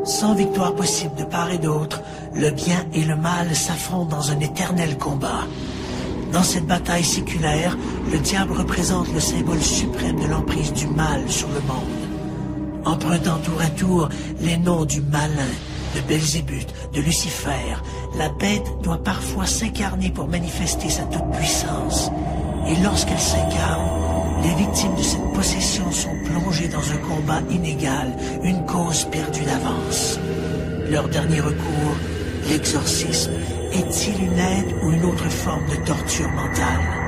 Sans victoire possible de part et d'autre, le bien et le mal s'affrontent dans un éternel combat. Dans cette bataille séculaire, le diable représente le symbole suprême de l'emprise du mal sur le monde. Empruntant tour à tour les noms du malin, de Belzébuth, de Lucifer, la bête doit parfois s'incarner pour manifester sa toute-puissance. Et lorsqu'elle s'incarne, les victimes de cette possession sont plongées dans un combat inégal, une cause perdue d'avance. Leur dernier recours, l'exorcisme, est-il une aide ou une autre forme de torture mentale?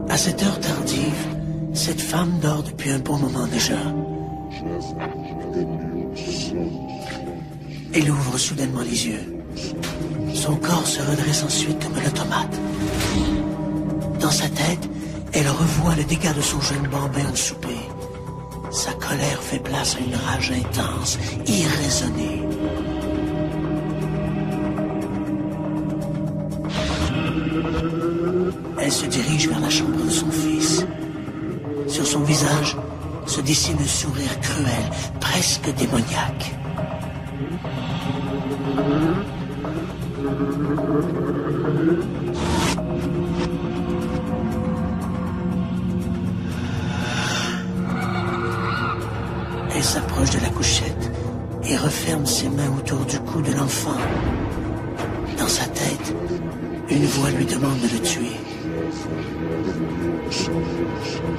À cette heure tardive, cette femme dort depuis un bon moment déjà. Elle ouvre soudainement les yeux. Son corps se redresse ensuite comme un automate. Dans sa tête, elle revoit le dégât de son jeune bambin au souper. Sa colère fait place à une rage intense, irraisonnée. Elle se dirige vers la chambre de son fils. Sur son visage se dessine un sourire cruel, presque démoniaque. Elle s'approche de la couchette et referme ses mains autour du cou de l'enfant. Dans sa tête, une voix lui demande de le tuer.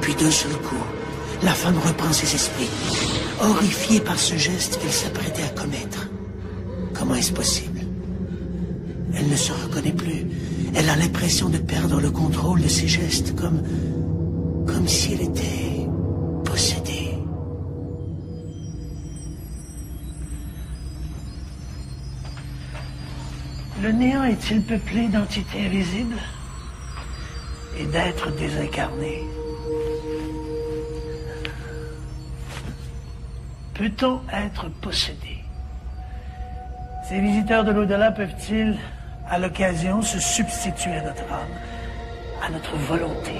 Puis d'un seul coup, la femme reprend ses esprits, horrifiée par ce geste qu'elle s'apprêtait à commettre. Comment est-ce possible? Elle ne se reconnaît plus. Elle a l'impression de perdre le contrôle de ses gestes, comme si elle était possédée. Le néant est-il peuplé d'entités invisibles et d'êtres désincarnés? Peut-on être possédé? Ces visiteurs de l'au-delà peuvent-ils, à l'occasion, se substituer à notre âme, à notre volonté?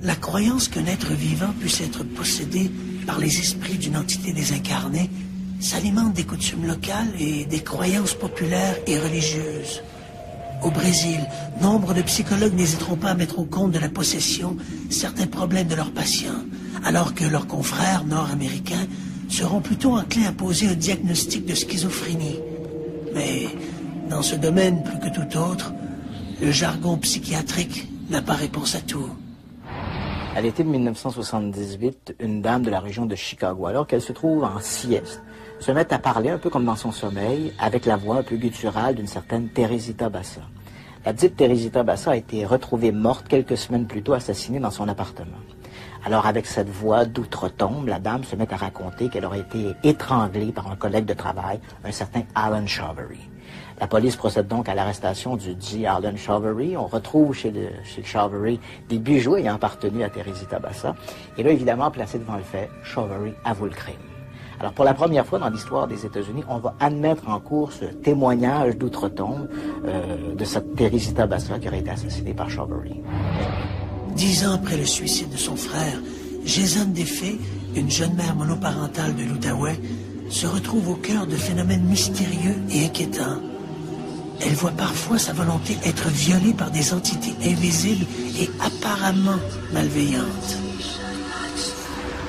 La croyance qu'un être vivant puisse être possédé par les esprits d'une entité désincarnée s'alimente des coutumes locales et des croyances populaires et religieuses. Au Brésil, nombre de psychologues n'hésiteront pas à mettre au compte de la possession certains problèmes de leurs patients, alors que leurs confrères nord-américains seront plutôt enclins à poser un diagnostic de schizophrénie. Mais dans ce domaine, plus que tout autre, le jargon psychiatrique n'a pas réponse à tout. À l'été de 1978, une dame de la région de Chicago, alors qu'elle se trouve en sieste, se met à parler un peu comme dans son sommeil, avec la voix un peu gutturale d'une certaine Teresita Bassa. La dite Teresita Bassa a été retrouvée morte quelques semaines plus tôt, assassinée dans son appartement. Alors avec cette voix d'outre-tombe, la dame se met à raconter qu'elle aurait été étranglée par un collègue de travail, un certain Alan Shavery. La police procède donc à l'arrestation du dit Alan Shavery. On retrouve chez Shavery des bijoux ayant appartenu à Teresita Bassa. Et là, évidemment, placé devant le fait, Shavery avoue le crime. Alors, pour la première fois dans l'histoire des États-Unis, on va admettre en cours ce témoignage d'outre-tombe de cette Teresita Bassa qui aurait été assassinée par Shavery. 10 ans après le suicide de son frère, Jason Defay, une jeune mère monoparentale de l'Outaouais, se retrouve au cœur de phénomènes mystérieux et inquiétants. Elle voit parfois sa volonté être violée par des entités invisibles et apparemment malveillantes.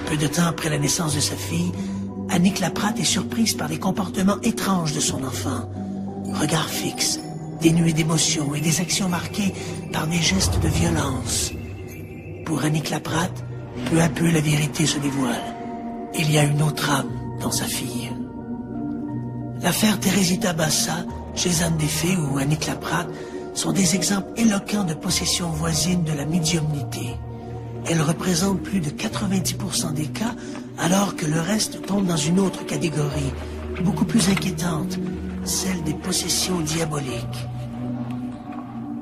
Peu de temps après la naissance de sa fille, Annick Laprade est surprise par les comportements étranges de son enfant. Regard fixe, dénué d'émotion et des actions marquées par des gestes de violence. Pour Annick Laprade, peu à peu la vérité se dévoile. Il y a une autre âme dans sa fille. L'affaire Teresita Bassa, Chézanne des Fées ou Annick Laprade sont des exemples éloquents de possession voisine de la médiumnité. Elles représentent plus de 90% des cas, alors que le reste tombe dans une autre catégorie, beaucoup plus inquiétante, celle des possessions diaboliques.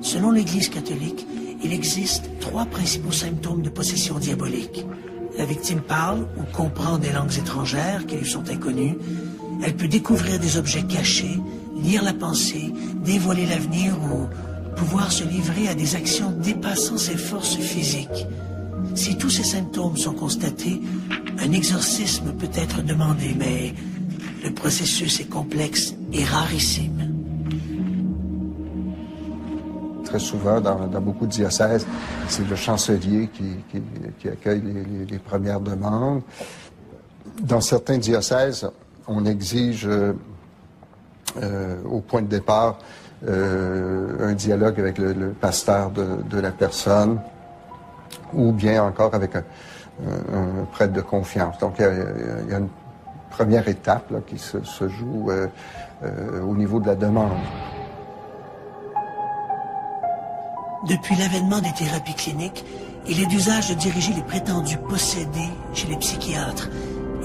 Selon l'Église catholique, il existe 3 principaux symptômes de possession diabolique. La victime parle ou comprend des langues étrangères qui lui sont inconnues. Elle peut découvrir des objets cachés, lire la pensée, dévoiler l'avenir ou pouvoir se livrer à des actions dépassant ses forces physiques. Si tous ces symptômes sont constatés, un exorcisme peut être demandé, mais le processus est complexe et rarissime. Très souvent, dans beaucoup de diocèses, c'est le chancelier qui accueille les premières demandes. Dans certains diocèses, on exige au point de départ un dialogue avec le pasteur de la personne ou bien encore avec un prêtre de confiance. Donc, il y a une première étape là, qui se joue au niveau de la demande. Depuis l'avènement des thérapies cliniques, il est d'usage de diriger les prétendus possédés chez les psychiatres.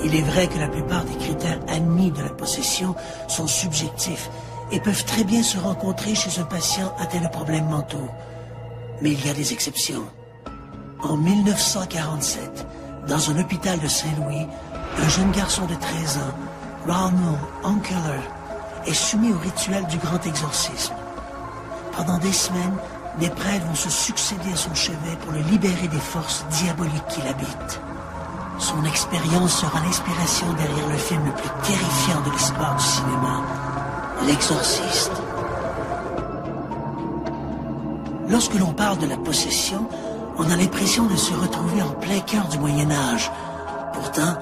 Il est vrai que la plupart des critères admis de la possession sont subjectifs et peuvent très bien se rencontrer chez un patient atteint de problèmes mentaux. Mais il y a des exceptions. En 1947, dans un hôpital de Saint-Louis, un jeune garçon de 13 ans, Ronald Onkeler, est soumis au rituel du grand exorcisme. Pendant des semaines, des prêtres vont se succéder à son chevet pour le libérer des forces diaboliques qui l'habitent. Son expérience sera l'inspiration derrière le film le plus terrifiant de l'histoire du cinéma, L'Exorciste. Lorsque l'on parle de la possession, on a l'impression de se retrouver en plein cœur du Moyen-Âge. Pourtant,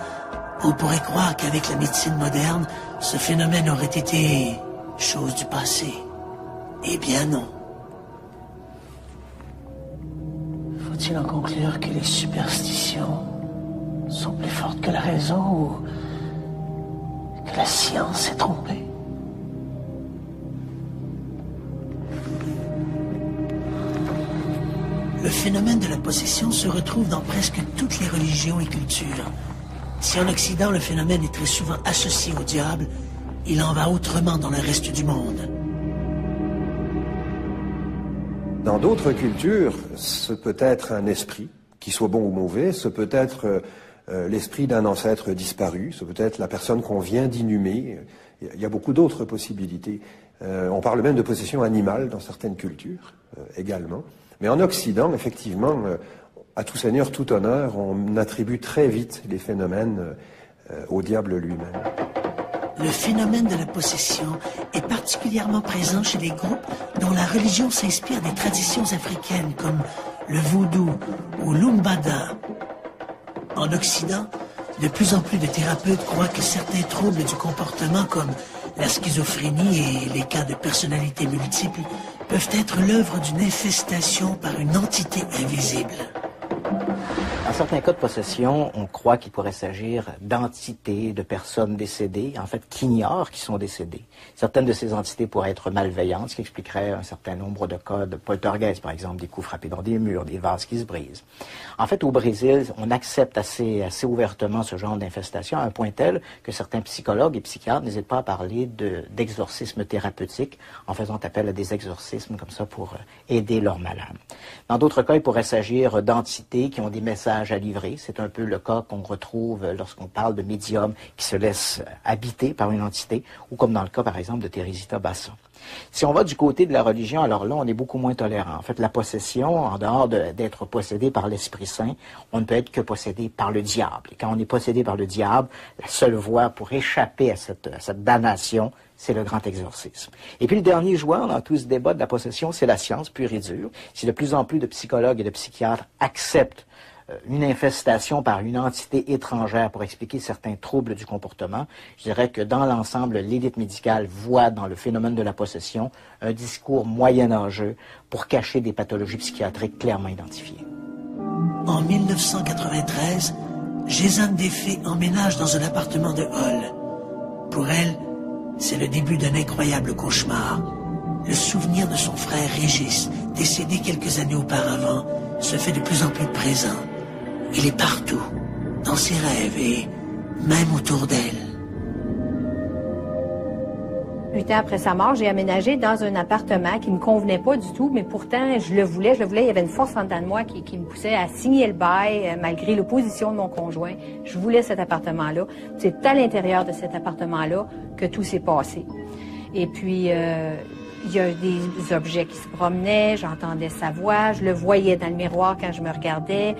on pourrait croire qu'avec la médecine moderne, ce phénomène aurait été chose du passé. Eh bien non. Faut-il en conclure que les superstitions sont plus fortes que la raison ou que la science s'est trompée? Le phénomène de la possession se retrouve dans presque toutes les religions et cultures. Si en Occident le phénomène est très souvent associé au diable, il en va autrement dans le reste du monde. Dans d'autres cultures, ce peut être un esprit, qu'il soit bon ou mauvais, ce peut être l'esprit d'un ancêtre disparu, ce peut être la personne qu'on vient d'inhumer. Il y a beaucoup d'autres possibilités. On parle même de possession animale dans certaines cultures également. Mais en Occident, effectivement, à tout seigneur, tout honneur, on attribue très vite les phénomènes au diable lui-même. Le phénomène de la possession est particulièrement présent chez les groupes dont la religion s'inspire des traditions africaines comme le vaudou ou l'umbada. En Occident, de plus en plus de thérapeutes croient que certains troubles du comportement comme la schizophrénie et les cas de personnalité multiple peuvent être l'œuvre d'une infestation par une entité invisible. Dans certains cas de possession, on croit qu'il pourrait s'agir d'entités, de personnes décédées, en fait, qui ignorent qu'ils sont décédés. Certaines de ces entités pourraient être malveillantes, ce qui expliquerait un certain nombre de cas de poltergeist, par exemple, des coups frappés dans des murs, des vases qui se brisent. En fait, au Brésil, on accepte assez ouvertement ce genre d'infestation à un point tel que certains psychologues et psychiatres n'hésitent pas à parler d'exorcisme thérapeutique en faisant appel à des exorcismes comme ça pour aider leurs malades. Dans d'autres cas, il pourrait s'agir d'entités qui ont des messages messages à livrer. C'est un peu le cas qu'on retrouve lorsqu'on parle de médiums qui se laissent habiter par une entité, ou comme dans le cas, par exemple, de Teresita Bassa. Si on va du côté de la religion, alors là, on est beaucoup moins tolérant. En fait, la possession, en dehors d'être possédé par l'Esprit Saint, on ne peut être que possédé par le diable. Et quand on est possédé par le diable, la seule voie pour échapper à cette damnation, c'est le grand exorcisme. Et puis le dernier joueur dans tout ce débat de la possession, c'est la science pure et dure. Si de plus en plus de psychologues et de psychiatres acceptent une infestation par une entité étrangère pour expliquer certains troubles du comportement, je dirais que dans l'ensemble, l'élite médicale voit dans le phénomène de la possession un discours moyenâgeux pour cacher des pathologies psychiatriques clairement identifiées. En 1993, Gézanne Desfées emménage dans un appartement de Hall. Pour elle, c'est le début d'un incroyable cauchemar. Le souvenir de son frère Régis, décédé quelques années auparavant, se fait de plus en plus présent. Il est partout, dans ses rêves et même autour d'elle. 8 ans après sa mort, j'ai aménagé dans un appartement qui ne me convenait pas du tout, mais pourtant, je le voulais. Il y avait une force en dedans de moi qui me poussait à signer le bail, malgré l'opposition de mon conjoint. Je voulais cet appartement-là. C'est à l'intérieur de cet appartement-là que tout s'est passé. Et puis, il y a des objets qui se promenaient, j'entendais sa voix, je le voyais dans le miroir quand je me regardais.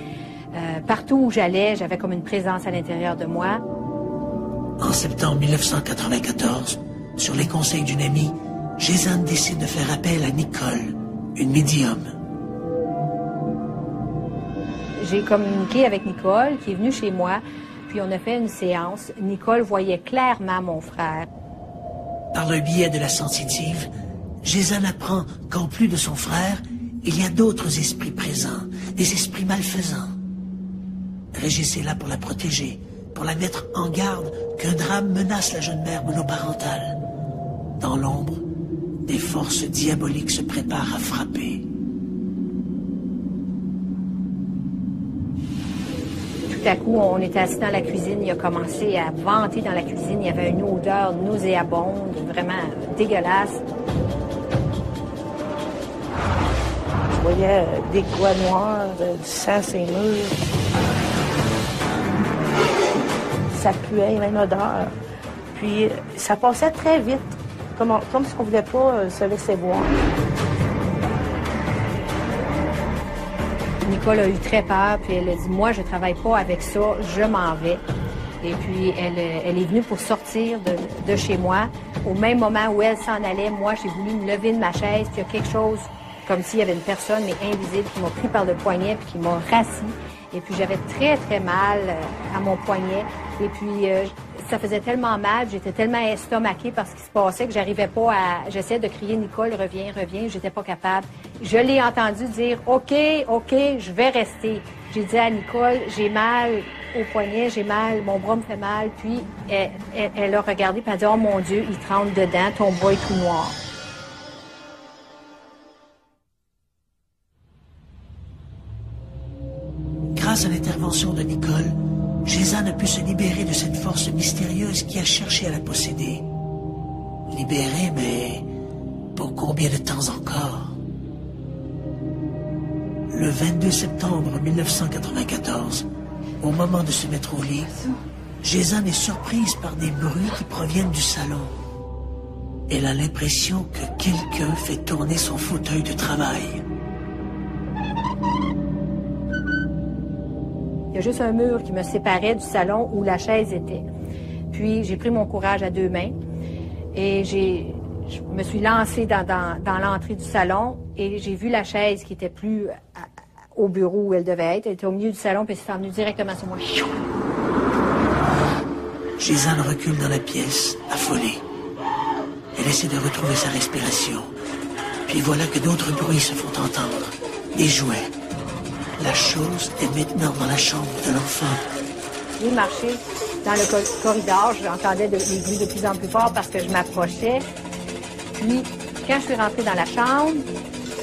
Partout où j'allais, j'avais comme une présence à l'intérieur de moi. En septembre 1994, sur les conseils d'une amie, Gézanne décide de faire appel à Nicole, une médium. J'ai communiqué avec Nicole, qui est venue chez moi, puis on a fait une séance. Nicole voyait clairement mon frère. Par le biais de la sensitive, Gézanne apprend qu'en plus de son frère, il y a d'autres esprits présents, des esprits malfaisants. Régis est là pour la protéger, pour la mettre en garde qu'un drame menace la jeune mère monoparentale. Dans l'ombre, des forces diaboliques se préparent à frapper. Tout à coup, on était assis dans la cuisine, il a commencé à vanter dans la cuisine, il y avait une odeur nauséabonde, vraiment dégueulasse. Je voyais des doigts noirs, du sang sur les murs. Ça puait, il y avait une odeur. Puis ça passait très vite, comme si on ne voulait pas se laisser voir. Nicole a eu très peur, puis elle a dit « Moi, je ne travaille pas avec ça, je m'en vais ». Et puis, elle est venue pour sortir de chez moi. Au même moment où elle s'en allait, moi, j'ai voulu me lever de ma chaise, puis il y a quelque chose, comme s'il y avait une personne, mais invisible, qui m'a pris par le poignet, puis qui m'a rassis. Et puis, j'avais très, très mal à mon poignet. Et puis, ça faisait tellement mal, j'étais tellement estomaquée par ce qui se passait que j'arrivais pas à... J'essayais de crier « Nicole, reviens, reviens », j'étais pas capable. Je l'ai entendu dire « OK, OK, je vais rester ». J'ai dit à Nicole « J'ai mal au poignet, j'ai mal, mon bras me fait mal ». Puis, elle a regardé et elle a dit « Oh mon Dieu, il te rentre dedans, ton bras est tout noir ». Grâce à l'intervention de Nicole, Gézanne a pu se libérer de cette force mystérieuse qui a cherché à la posséder. Libérée, mais pour combien de temps encore? Le 22 septembre 1994, au moment de se mettre au lit, Gézanne est surprise par des bruits qui proviennent du salon. Elle a l'impression que quelqu'un fait tourner son fauteuil de travail. Il y a juste un mur qui me séparait du salon où la chaise était. Puis j'ai pris mon courage à deux mains et je me suis lancée dans l'entrée du salon et j'ai vu la chaise qui était plus au bureau où elle devait être. Elle était au milieu du salon puis elle s'est venue directement sur moi. Gézanne recule dans la pièce, affolée. Elle essaie de retrouver sa respiration. Puis voilà que d'autres bruits se font entendre. Des jouets. La chose est maintenant dans la chambre de l'enfant. J'ai marché dans le corridor, j'entendais des bruits de plus en plus forts parce que je m'approchais. Puis, quand je suis rentrée dans la chambre,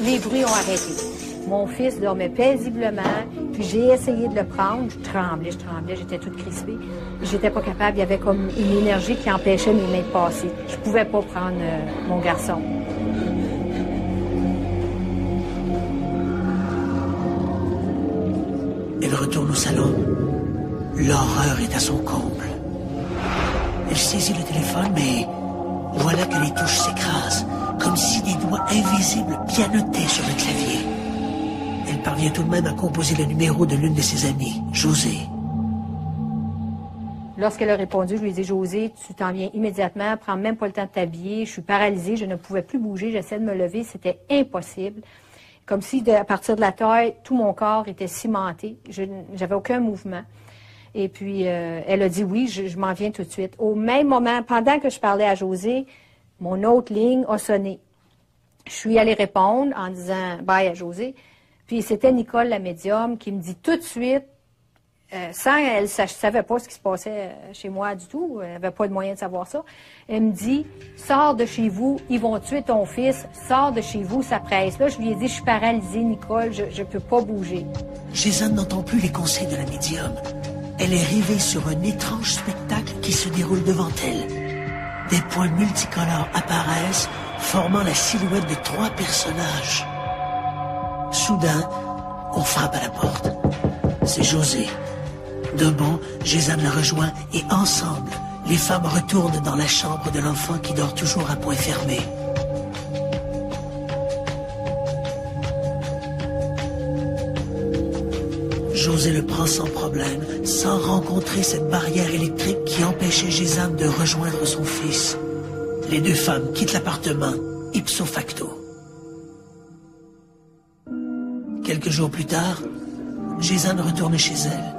les bruits ont arrêté. Mon fils dormait paisiblement, puis j'ai essayé de le prendre. Je tremblais, j'étais toute crispée. J'étais pas capable, il y avait comme une énergie qui empêchait mes mains de passer. Je pouvais pas prendre mon garçon. Elle retourne au salon. L'horreur est à son comble. Elle saisit le téléphone, mais voilà que les touches s'écrasent, comme si des doigts invisibles pianotaient sur le clavier. Elle parvient tout de même à composer le numéro de l'une de ses amies, José. Lorsqu'elle a répondu, je lui ai dit, José, tu t'en viens immédiatement, prends même pas le temps de t'habiller, je suis paralysée, je ne pouvais plus bouger, j'essayais de me lever, c'était impossible. Comme si, à partir de la taille, tout mon corps était cimenté, j'avais aucun mouvement. Et puis, elle a dit oui, je m'en viens tout de suite. Au même moment, pendant que je parlais à José, mon autre ligne a sonné. Je suis allée répondre en disant bye à José. Puis c'était Nicole, la médium, qui me dit tout de suite, sans elle ne savait pas ce qui se passait chez moi du tout, elle n'avait pas de moyen de savoir ça, elle me dit, sors de chez vous, ils vont tuer ton fils, sors de chez vous, ça presse. Là, je lui ai dit, je suis paralysée, Nicole, je ne peux pas bouger. Gézanne n'entend plus les conseils de la médium. Elle est rivée sur un étrange spectacle qui se déroule devant elle. Des points multicolores apparaissent, formant la silhouette de 3 personnages. Soudain, on frappe à la porte. C'est José. D'un bond, Gézanne la rejoint et ensemble, les femmes retournent dans la chambre de l'enfant qui dort toujours à poing fermé. José le prend sans problème, sans rencontrer cette barrière électrique qui empêchait Gézanne de rejoindre son fils. Les 2 femmes quittent l'appartement, ipso facto. Quelques jours plus tard, Gézanne retourne chez elle.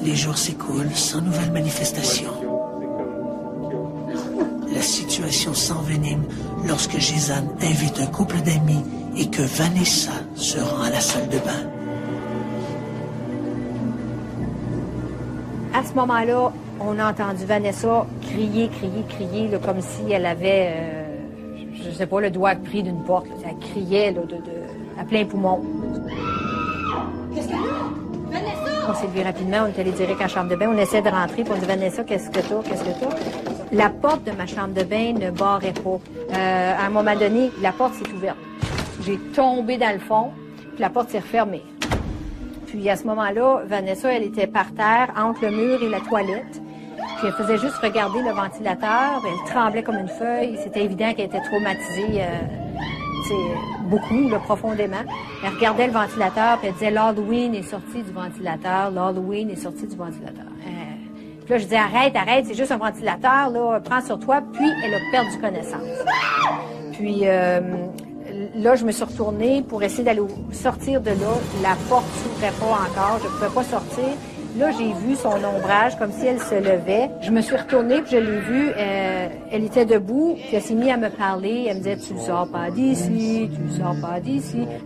Les jours s'écoulent sans nouvelles manifestations. La situation s'envenime lorsque Gézanne invite un couple d'amis et que Vanessa se rend à la salle de bain. À ce moment-là, on a entendu Vanessa crier, là, comme si elle avait, je ne sais pas, le doigt pris d'une porte. Là. Elle criait là, à plein poumon. Qu'est-ce qu'il y a? Vanessa! On s'est levé rapidement, on est allé direct à la chambre de bain. On essaie de rentrer, puis on dit, Vanessa, qu'est-ce que t'as? La porte de ma chambre de bain ne barrait pas. À un moment donné, la porte s'est ouverte. J'ai tombé dans le fond, puis la porte s'est refermée. Puis à ce moment-là, Vanessa, elle était par terre, entre le mur et la toilette. Puis elle faisait juste regarder le ventilateur. Elle tremblait comme une feuille. C'était évident qu'elle était traumatisée, beaucoup, là, profondément. Elle regardait le ventilateur, puis elle disait, l'Halloween est sorti du ventilateur, l'Halloween est sorti du ventilateur. Puis là, je disais, arrête, c'est juste un ventilateur, là, prends sur toi. Puis elle a perdu connaissance. Puis là, je me suis retournée pour essayer d'aller sortir de là. La porte s'ouvrait pas encore, je ne pouvais pas sortir. Là, j'ai vu son ombrage comme si elle se levait. Je me suis retournée, puis je l'ai vue. Elle était debout, puis elle s'est mise à me parler. Elle me disait, tu ne sors pas d'ici,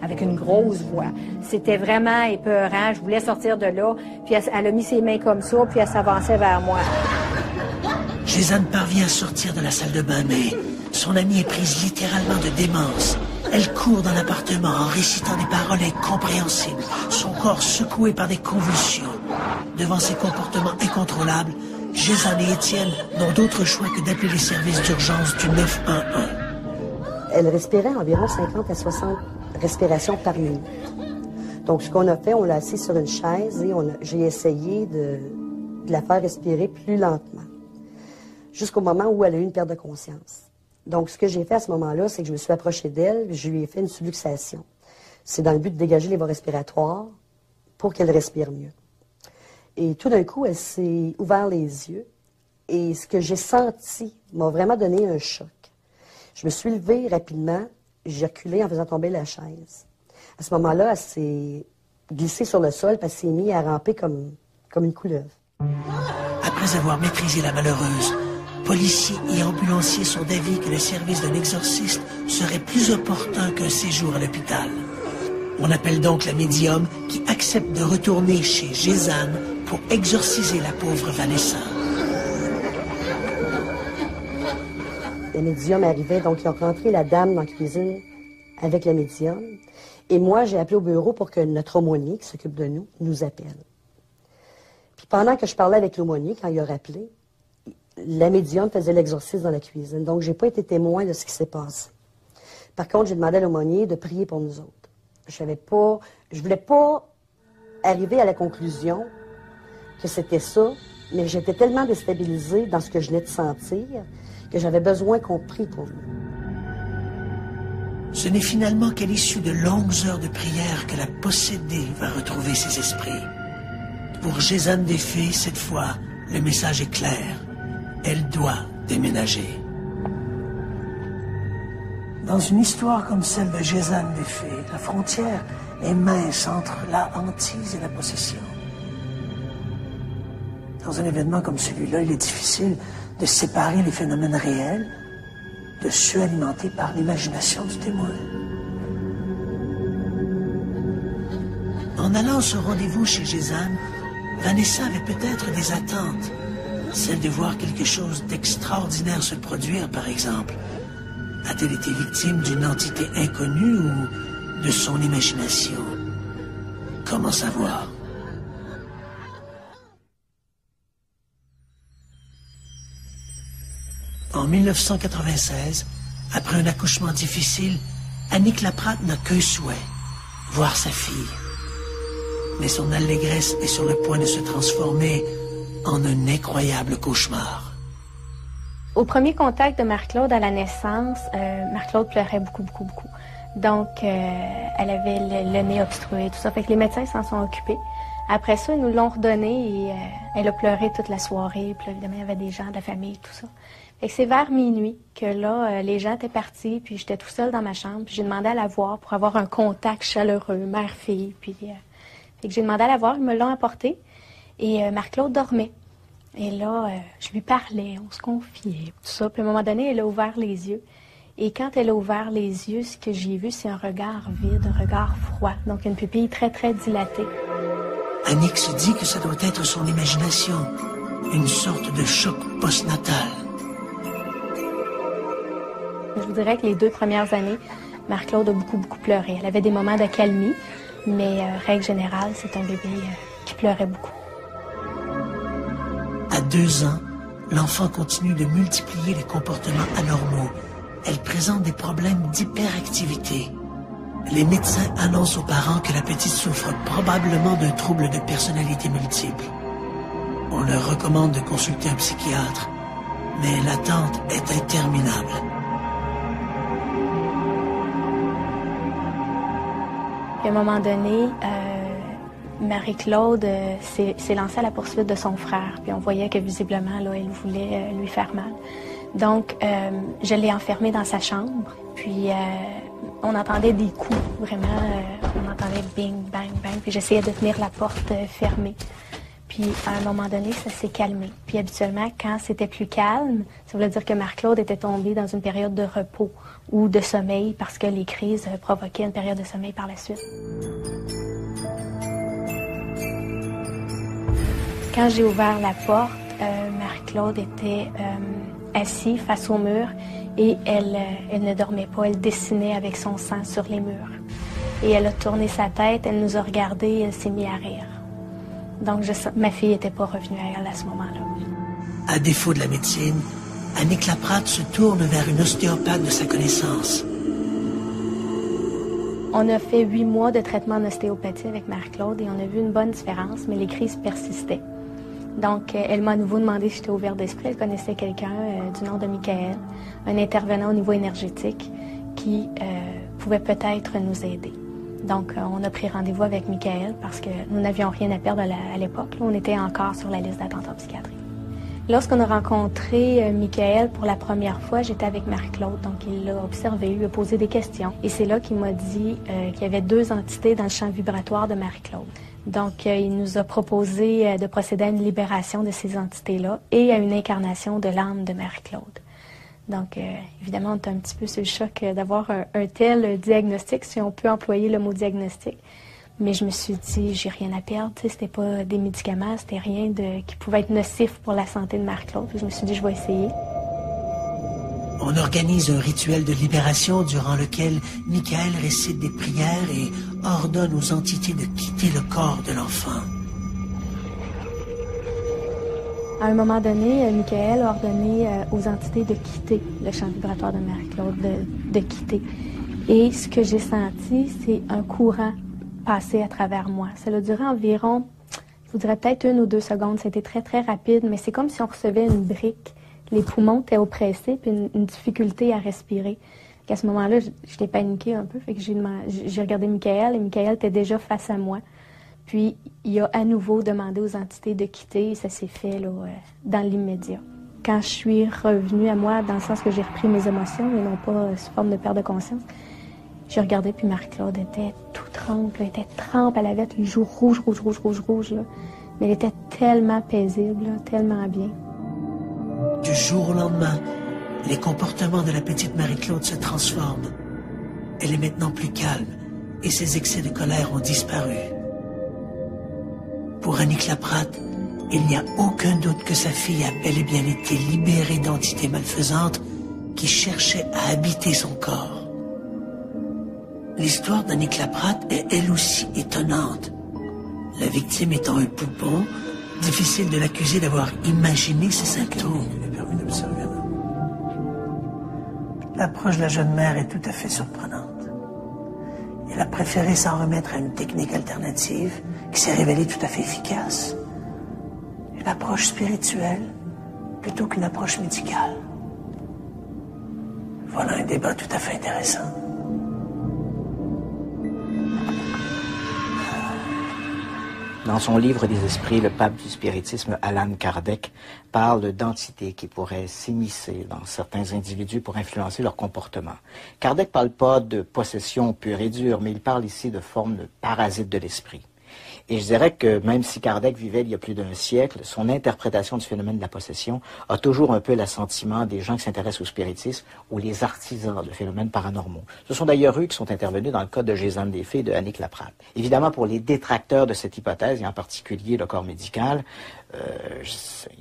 avec une grosse voix. C'était vraiment épeurant. Je voulais sortir de là, puis elle a mis ses mains comme ça, puis elle s'avançait vers moi. Gézanne parvient à sortir de la salle de bain, mais son amie est prise littéralement de démence. Elle court dans l'appartement en récitant des paroles incompréhensibles, son corps secoué par des convulsions. Devant ces comportements incontrôlables, Gézanne et Étienne n'ont d'autre choix que d'appeler les services d'urgence du 911. Elle respirait environ 50 à 60 respirations par minute. Donc, ce qu'on a fait, on l'a assise sur une chaise et j'ai essayé de la faire respirer plus lentement, jusqu'au moment où elle a eu une perte de conscience. Donc, ce que j'ai fait à ce moment-là, c'est que je me suis approchée d'elle, je lui ai fait une subluxation. C'est dans le but de dégager les voies respiratoires pour qu'elle respire mieux. Et tout d'un coup, elle s'est ouvert les yeux et ce que j'ai senti m'a vraiment donné un choc. Je me suis levée rapidement, j'ai reculé en faisant tomber la chaise. À ce moment-là, elle s'est glissée sur le sol, puis elle s'est mise à ramper comme une couleuvre. Après avoir maîtrisé la malheureuse, policiers et ambulanciers sont d'avis que le service d'un exorciste serait plus opportun qu'un séjour à l'hôpital. On appelle donc la médium qui accepte de retourner chez Gézanne pour exorciser la pauvre Vanessa. Les médiums arrivaient, donc ils ont rentré la dame dans la cuisine avec la médium. Et moi, j'ai appelé au bureau pour que notre aumônier qui s'occupe de nous appelle. Puis pendant que je parlais avec l'aumônier, quand il a rappelé, la médium faisait l'exorcisme dans la cuisine. Donc, je n'ai pas été témoin de ce qui s'est passé. Par contre, j'ai demandé à l'aumônier de prier pour nous autres. Je voulais pas arrivé à la conclusion que c'était ça, mais j'étais tellement déstabilisée dans ce que je venais de sentir que j'avais besoin qu'on prie pour nous. Ce n'est finalement qu'à l'issue de longues heures de prière que la possédée va retrouver ses esprits. Pour Gézanne des Fées, cette fois, le message est clair. Elle doit déménager. Dans une histoire comme celle de Gézanne des Fées, la frontière est mince entre la hantise et la possession. Dans un événement comme celui-là, il est difficile de séparer les phénomènes réels de ceux alimentés par l'imagination du témoin. En allant à ce rendez-vous chez Gézanne, Vanessa avait peut-être des attentes. Celle de voir quelque chose d'extraordinaire se produire, par exemple. A-t-elle été victime d'une entité inconnue ou de son imagination? Comment savoir? En 1996, après un accouchement difficile, Annick Laprade n'a qu'un souhait, voir sa fille. Mais son allégresse est sur le point de se transformer en un incroyable cauchemar. Au premier contact de Marie-Claude à la naissance, Marie-Claude pleurait beaucoup. Donc, elle avait le nez obstrué, tout ça. Fait que les médecins s'en sont occupés. Après ça, ils nous l'ont redonné et elle a pleuré toute la soirée. Puis là, évidemment, il y avait des gens de la famille, tout ça. Fait que c'est vers minuit que là, les gens étaient partis, puis j'étais tout seul dans ma chambre. Puis j'ai demandé à la voir pour avoir un contact chaleureux, mère-fille. Puis fait que j'ai demandé à la voir, ils me l'ont apporté. Et Marie-Claude dormait. Et là, je lui parlais, on se confiait, tout ça. Puis à un moment donné, elle a ouvert les yeux. Et quand elle a ouvert les yeux, ce que j'ai vu, c'est un regard vide, un regard froid. Donc une pupille très, très dilatée. Annick se dit que ça doit être son imagination, une sorte de choc postnatal. Je vous dirais que les 2 premières années, Marie-Claude a beaucoup pleuré. Elle avait des moments de calmie, mais règle générale, c'est un bébé qui pleurait beaucoup. À 2 ans, l'enfant continue de multiplier les comportements anormaux. Elle présente des problèmes d'hyperactivité. Les médecins annoncent aux parents que la petite souffre probablement d'un trouble de personnalité multiple. On leur recommande de consulter un psychiatre, mais l'attente est interminable. À un moment donné, Marie-Claude s'est lancée à la poursuite de son frère, puis on voyait que visiblement, là, elle voulait lui faire mal. Donc, je l'ai enfermée dans sa chambre, puis on entendait des coups, vraiment, on entendait bing, bang, bang, puis j'essayais de tenir la porte fermée. Puis, à un moment donné, ça s'est calmé. Puis, habituellement, quand c'était plus calme, ça voulait dire que Marie-Claude était tombée dans une période de repos ou de sommeil parce que les crises provoquaient une période de sommeil par la suite. Quand j'ai ouvert la porte, Marie-Claude était assise face au mur et elle ne dormait pas. Elle dessinait avec son sang sur les murs. Et elle a tourné sa tête, elle nous a regardés et elle s'est mise à rire. Donc, ma fille n'était pas revenue à elle à ce moment-là. À défaut de la médecine, Annick Laprade se tourne vers une ostéopathe de sa connaissance. On a fait 8 mois de traitement en ostéopathie avec Marie-Claude et on a vu une bonne différence, mais les crises persistaient. Donc, elle m'a à nouveau demandé si j'étais ouverte d'esprit. Elle connaissait quelqu'un du nom de Michael, un intervenant au niveau énergétique qui pouvait peut-être nous aider. Donc, on a pris rendez-vous avec Michael parce que nous n'avions rien à perdre à l'époque. On était encore sur la liste d'attente en psychiatrie. Lorsqu'on a rencontré Michael pour la première fois, j'étais avec Marie-Claude. Donc, il l'a observé, il lui a posé des questions. Et c'est là qu'il m'a dit qu'il y avait 2 entités dans le champ vibratoire de Marie-Claude. Donc, il nous a proposé de procéder à une libération de ces entités-là et à une incarnation de l'âme de Marie-Claude. Donc, évidemment, on est un petit peu sur le choc d'avoir un tel diagnostic, si on peut employer le mot diagnostic. Mais je me suis dit, j'ai rien à perdre. C'était pas des médicaments, c'était rien qui pouvait être nocif pour la santé de Marie-Claude. Je me suis dit, je vais essayer. On organise un rituel de libération durant lequel Michael récite des prières et ordonne aux entités de quitter le corps de l'enfant. À un moment donné, Michael a ordonné aux entités de quitter le champ vibratoire de Marie-Claude, de quitter. Et ce que j'ai senti, c'est un courant passer à travers moi. Ça a duré environ, je vous dirais peut-être 1 ou 2 secondes. C'était très, très rapide, mais c'est comme si on recevait une brique. Les poumons étaient oppressés, puis une difficulté à respirer. À ce moment-là, j'étais paniquée un peu, fait que j'ai regardé Michael, et Michael était déjà face à moi. Puis, il a à nouveau demandé aux entités de quitter, et ça s'est fait là, dans l'immédiat. Quand je suis revenue à moi, dans le sens que j'ai repris mes émotions, et non pas sous forme de perte de conscience, j'ai regardé, puis Marie-Claude était tout trempe, elle était trempe, elle avait les joues rouges, là. Mais elle était tellement paisible, là, tellement bien. Du jour au lendemain, les comportements de la petite Marie-Claude se transforment. Elle est maintenant plus calme et ses excès de colère ont disparu. Pour Annick Laprade, il n'y a aucun doute que sa fille a bel et bien été libérée d'entités malfaisantes qui cherchaient à habiter son corps. L'histoire d'Annick Laprade est elle aussi étonnante. La victime étant un poupon, difficile de l'accuser d'avoir imaginé ses symptômes. L'approche de la jeune mère est tout à fait surprenante. Elle a préféré s'en remettre à une technique alternative qui s'est révélée tout à fait efficace. Une approche spirituelle plutôt qu'une approche médicale. Voilà un débat tout à fait intéressant. Dans son livre des esprits, le pape du spiritisme, Allan Kardec, parle d'entités qui pourraient s'immiscer dans certains individus pour influencer leur comportement. Kardec ne parle pas de possession pure et dure, mais il parle ici de formes de parasites de l'esprit. Et je dirais que même si Kardec vivait il y a plus d'1 siècle, son interprétation du phénomène de la possession a toujours un peu l'assentiment des gens qui s'intéressent au spiritisme ou les artisans de phénomènes paranormaux. Ce sont d'ailleurs eux qui sont intervenus dans le cas de Gézanne des Fées de Annick Laprade. Évidemment, pour les détracteurs de cette hypothèse, et en particulier le corps médical,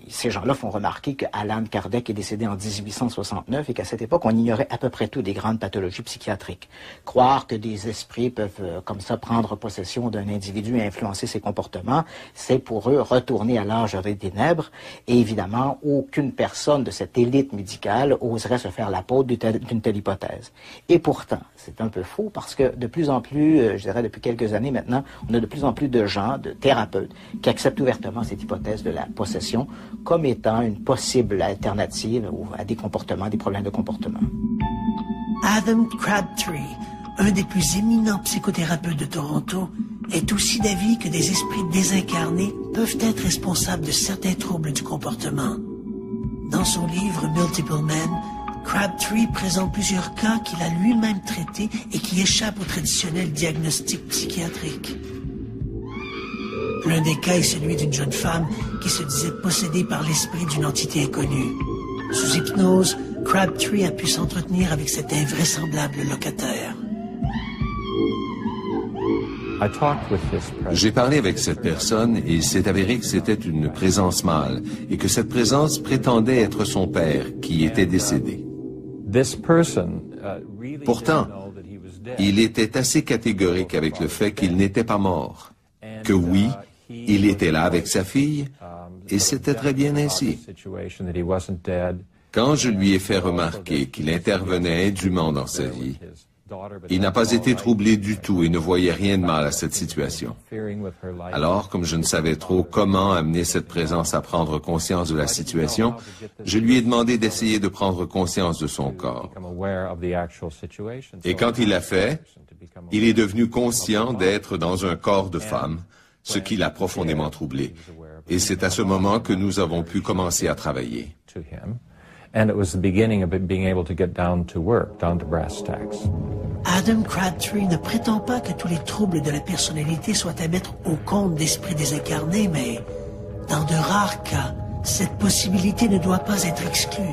ces gens-là font remarquer que Allan Kardec est décédé en 1869 et qu'à cette époque, on ignorait à peu près tout des grandes pathologies psychiatriques. Croire que des esprits peuvent comme ça prendre possession d'un individu et influencer ses comportements, c'est pour eux retourner à l'âge des ténèbres. Et évidemment, aucune personne de cette élite médicale oserait se faire l'apôtre d'une telle hypothèse. Et pourtant, c'est un peu faux parce que de plus en plus, je dirais depuis quelques années maintenant, on a de plus en plus de gens, de thérapeutes, qui acceptent ouvertement cette hypothèse de la possession comme étant une possible alternative à des comportements, des problèmes de comportement. Adam Crabtree, un des plus éminents psychothérapeutes de Toronto, est aussi d'avis que des esprits désincarnés peuvent être responsables de certains troubles du comportement. Dans son livre Multiple Men, Crabtree présente plusieurs cas qu'il a lui-même traités et qui échappent au traditionnel diagnostic psychiatrique. L'un des cas est celui d'une jeune femme qui se disait possédée par l'esprit d'une entité inconnue. Sous hypnose, Crabtree a pu s'entretenir avec cet invraisemblable locataire. J'ai parlé avec cette personne et il s'est avéré que c'était une présence mâle et que cette présence prétendait être son père qui était décédé. Pourtant, il était assez catégorique avec le fait qu'il n'était pas mort, que oui, il était là avec sa fille et c'était très bien ainsi. Quand je lui ai fait remarquer qu'il intervenait indûment dans sa vie, il n'a pas été troublé du tout et ne voyait rien de mal à cette situation. Alors, comme je ne savais trop comment amener cette présence à prendre conscience de la situation, je lui ai demandé d'essayer de prendre conscience de son corps. Et quand il l'a fait, il est devenu conscient d'être dans un corps de femme, ce qui l'a profondément troublé. Et c'est à ce moment que nous avons pu commencer à travailler. And it was the beginning of it being able to get down to work, down to brass tacks. Adam Crabtree ne prétend pas que tous les troubles de la personnalité soient à mettre au compte d'esprits désincarnés, mais dans de rares cas, cette possibilité ne doit pas être exclue.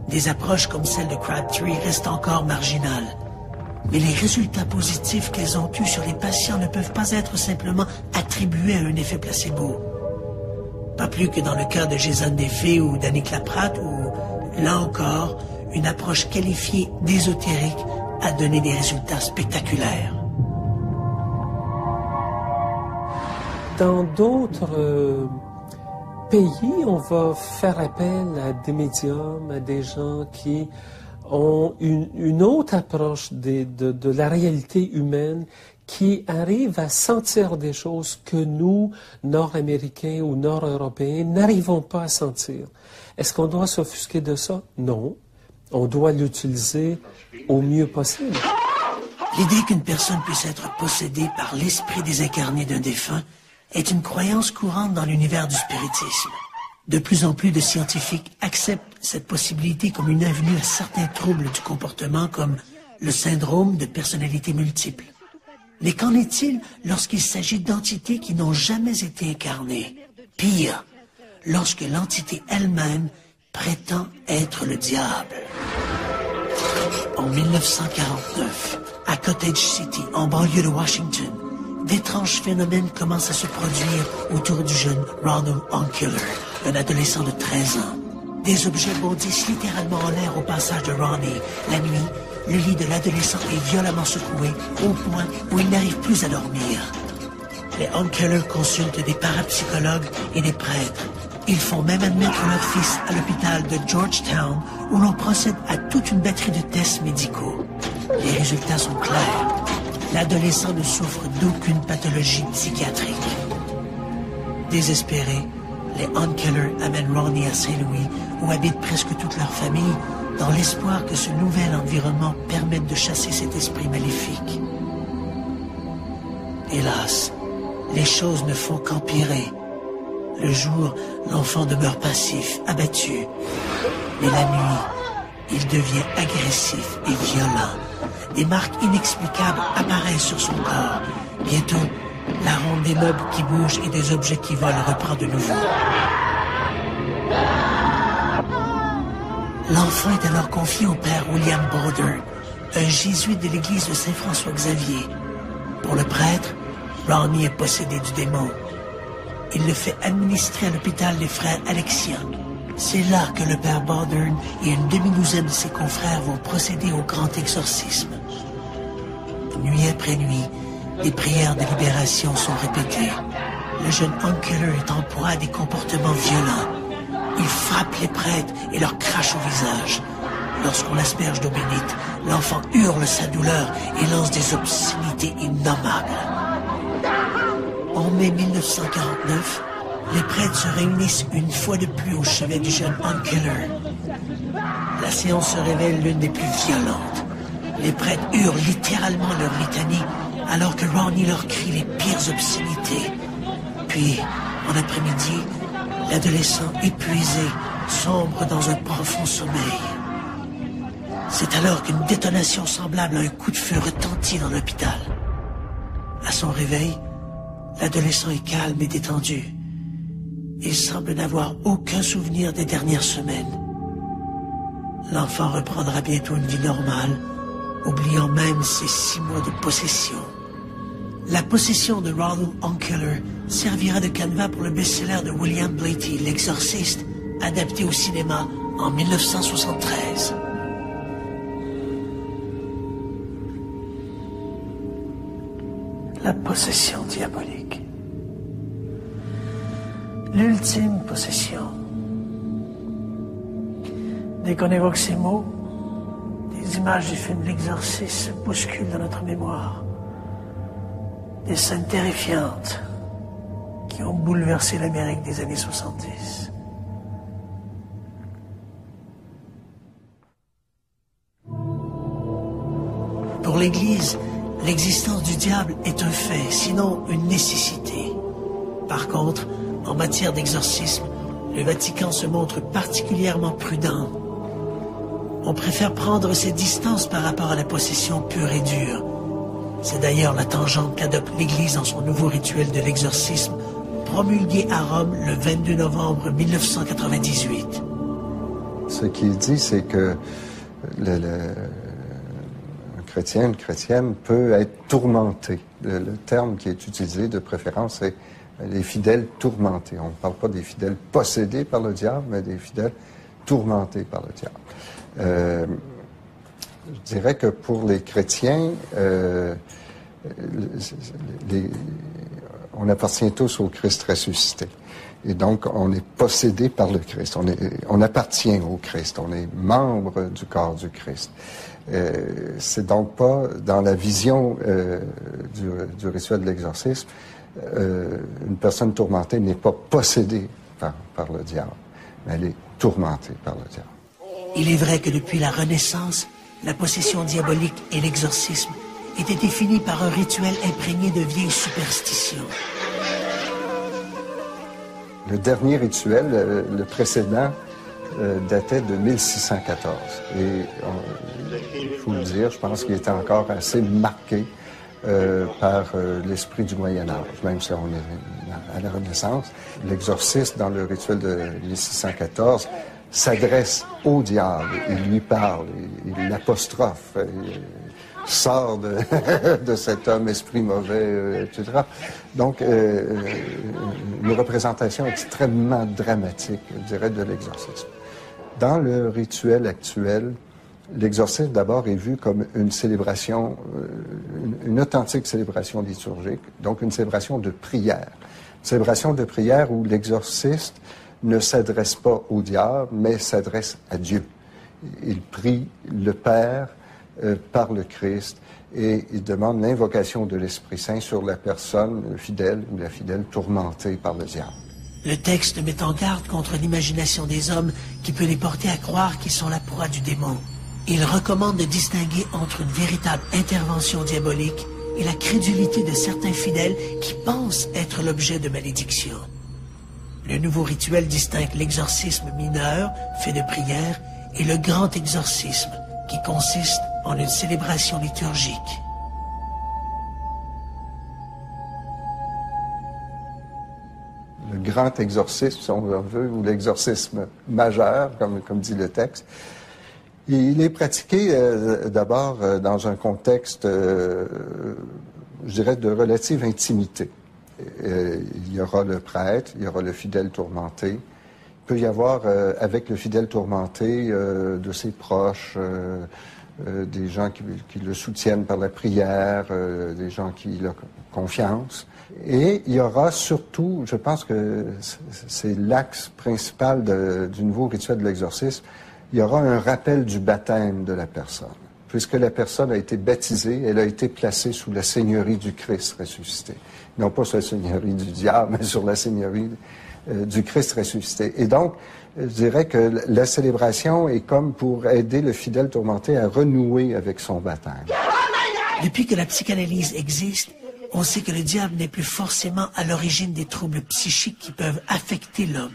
Des approches comme celle de Crabtree restent encore marginales, mais les résultats positifs qu'elles ont eus sur les patients ne peuvent pas être simplement attribués à un effet placebo. Pas plus que dans le cas de Gézanne des Fées ou d'Annick Laprade, où, là encore, une approche qualifiée d'ésotérique a donné des résultats spectaculaires. Dans d'autres pays, on va faire appel à des médiums, à des gens qui ont une autre approche de la réalité humaine, qui arrive à sentir des choses que nous, Nord-Américains ou Nord-Européens, n'arrivons pas à sentir. Est-ce qu'on doit s'offusquer de ça? Non. On doit l'utiliser au mieux possible. L'idée qu'une personne puisse être possédée par l'esprit désincarné d'un défunt est une croyance courante dans l'univers du spiritisme. De plus en plus de scientifiques acceptent cette possibilité comme une avenue à certains troubles du comportement comme le syndrome de personnalité multiple. Mais qu'en est-il lorsqu'il s'agit d'entités qui n'ont jamais été incarnées? Pire, lorsque l'entité elle-même prétend être le diable. En 1949, à Cottage City, en banlieue de Washington, d'étranges phénomènes commencent à se produire autour du jeune Ronald Unkeler, un adolescent de 13 ans. Des objets bondissent littéralement en l'air au passage de Ronnie. La nuit, le lit de l'adolescent est violemment secoué au point où il n'arrive plus à dormir. Les Unkeler consultent des parapsychologues et des prêtres. Ils font même admettre leur fils à l'hôpital de Georgetown où l'on procède à toute une batterie de tests médicaux. Les résultats sont clairs. L'adolescent ne souffre d'aucune pathologie psychiatrique. Désespérés, les Unkeler amènent Ronnie à Saint-Louis où habite presque toute leur famille dans l'espoir que ce nouvel environnement permette de chasser cet esprit maléfique. Hélas, les choses ne font qu'empirer. Le jour, l'enfant demeure passif, abattu. Mais la nuit, il devient agressif et violent. Des marques inexplicables apparaissent sur son corps. Bientôt, la ronde des meubles qui bougent et des objets qui volent reprend de nouveau. L'enfant est alors confié au père William Border, un jésuite de l'église de Saint-François-Xavier. Pour le prêtre, Ronnie est possédé du démon. Il le fait administrer à l'hôpital des frères Alexiens. C'est là que le père Bordern et une demi-douzaine de ses confrères vont procéder au grand exorcisme. Nuit après nuit, des prières de libération sont répétées. Le jeune Unkeler est en proie à des comportements violents. Il frappe les prêtres et leur crache au visage. Lorsqu'on l'asperge d'eau bénite, l'enfant hurle sa douleur et lance des obscénités innommables. En mai 1949, les prêtres se réunissent une fois de plus au chevet du jeune Unkeler. La séance se révèle l'une des plus violentes. Les prêtres hurlent littéralement leur litanie alors que Ronnie leur crie les pires obscénités. Puis, en après-midi, l'adolescent épuisé sombre dans un profond sommeil. C'est alors qu'une détonation semblable à un coup de feu retentit dans l'hôpital. À son réveil, l'adolescent est calme et détendu. Il semble n'avoir aucun souvenir des dernières semaines. L'enfant reprendra bientôt une vie normale, oubliant même ses 6 mois de possession. La possession de Ronald Unkeler servira de canevas pour le best-seller de William Blatty, L'Exorciste, adapté au cinéma en 1973. La possession diabolique. L'ultime possession. Dès qu'on évoque ces mots, des images du film L'Exorciste se bousculent dans notre mémoire. Des scènes terrifiantes qui ont bouleversé l'Amérique des années 70. Pour l'Église, l'existence du diable est un fait, sinon une nécessité. Par contre, en matière d'exorcisme, le Vatican se montre particulièrement prudent. On préfère prendre ses distances par rapport à la possession pure et dure. C'est d'ailleurs la tangente qu'adopte l'Église dans son nouveau rituel de l'exorcisme, promulgué à Rome le 22 novembre 1998. Ce qu'il dit, c'est que un chrétien, une chrétienne peut être tourmenté. Le terme qui est utilisé de préférence, c'est les fidèles tourmentés. On ne parle pas des fidèles possédés par le diable, mais des fidèles tourmentés par le diable. Je dirais que pour les chrétiens, on appartient tous au Christ ressuscité. Et donc, on est possédé par le Christ. On appartient au Christ. On est membre du corps du Christ. C'est donc pas dans la vision du rituel de l'exorcisme, une personne tourmentée n'est pas possédée par le diable, mais elle est tourmentée par le diable. Il est vrai que depuis la Renaissance, la possession diabolique et l'exorcisme étaient définis par un rituel imprégné de vieilles superstitions. Le dernier rituel, le précédent, datait de 1614. Et il faut le dire, je pense qu'il était encore assez marqué par l'esprit du Moyen-Âge, même si on est à la Renaissance. L'exorciste, dans le rituel de 1614, s'adresse au diable, il lui parle, il l'apostrophe, il sort de cet homme esprit mauvais, etc. Donc, une représentation extrêmement dramatique, je dirais, de l'exorcisme. Dans le rituel actuel, l'exorcisme d'abord est vu comme une célébration, une authentique célébration liturgique, donc une célébration de prière. Une célébration de prière où l'exorciste ne s'adresse pas au diable, mais s'adresse à Dieu. Il prie le Père par le Christ et il demande l'invocation de l'Esprit Saint sur la personne fidèle ou la fidèle tourmentée par le diable. Le texte met en garde contre l'imagination des hommes qui peut les porter à croire qu'ils sont la proie du démon. Il recommande de distinguer entre une véritable intervention diabolique et la crédulité de certains fidèles qui pensent être l'objet de malédictions. Le nouveau rituel distingue l'exorcisme mineur, fait de prière, et le grand exorcisme, qui consiste en une célébration liturgique. Le grand exorcisme, si on veut, ou l'exorcisme majeur, comme dit le texte, il est pratiqué d'abord dans un contexte, je dirais, de relative intimité. Il y aura le prêtre, il y aura le fidèle tourmenté. Il peut y avoir avec le fidèle tourmenté de ses proches, des gens qui le soutiennent par la prière, des gens qui lui ont confiance. Et il y aura surtout, je pense que c'est l'axe principal du nouveau rituel de l'exorcisme, il y aura un rappel du baptême de la personne. Puisque la personne a été baptisée, elle a été placée sous la seigneurie du Christ ressuscité. Non pas sur la seigneurie du diable, mais sur la seigneurie du Christ ressuscité. Et donc, je dirais que la célébration est comme pour aider le fidèle tourmenté à renouer avec son baptême. Depuis que la psychanalyse existe, on sait que le diable n'est plus forcément à l'origine des troubles psychiques qui peuvent affecter l'homme.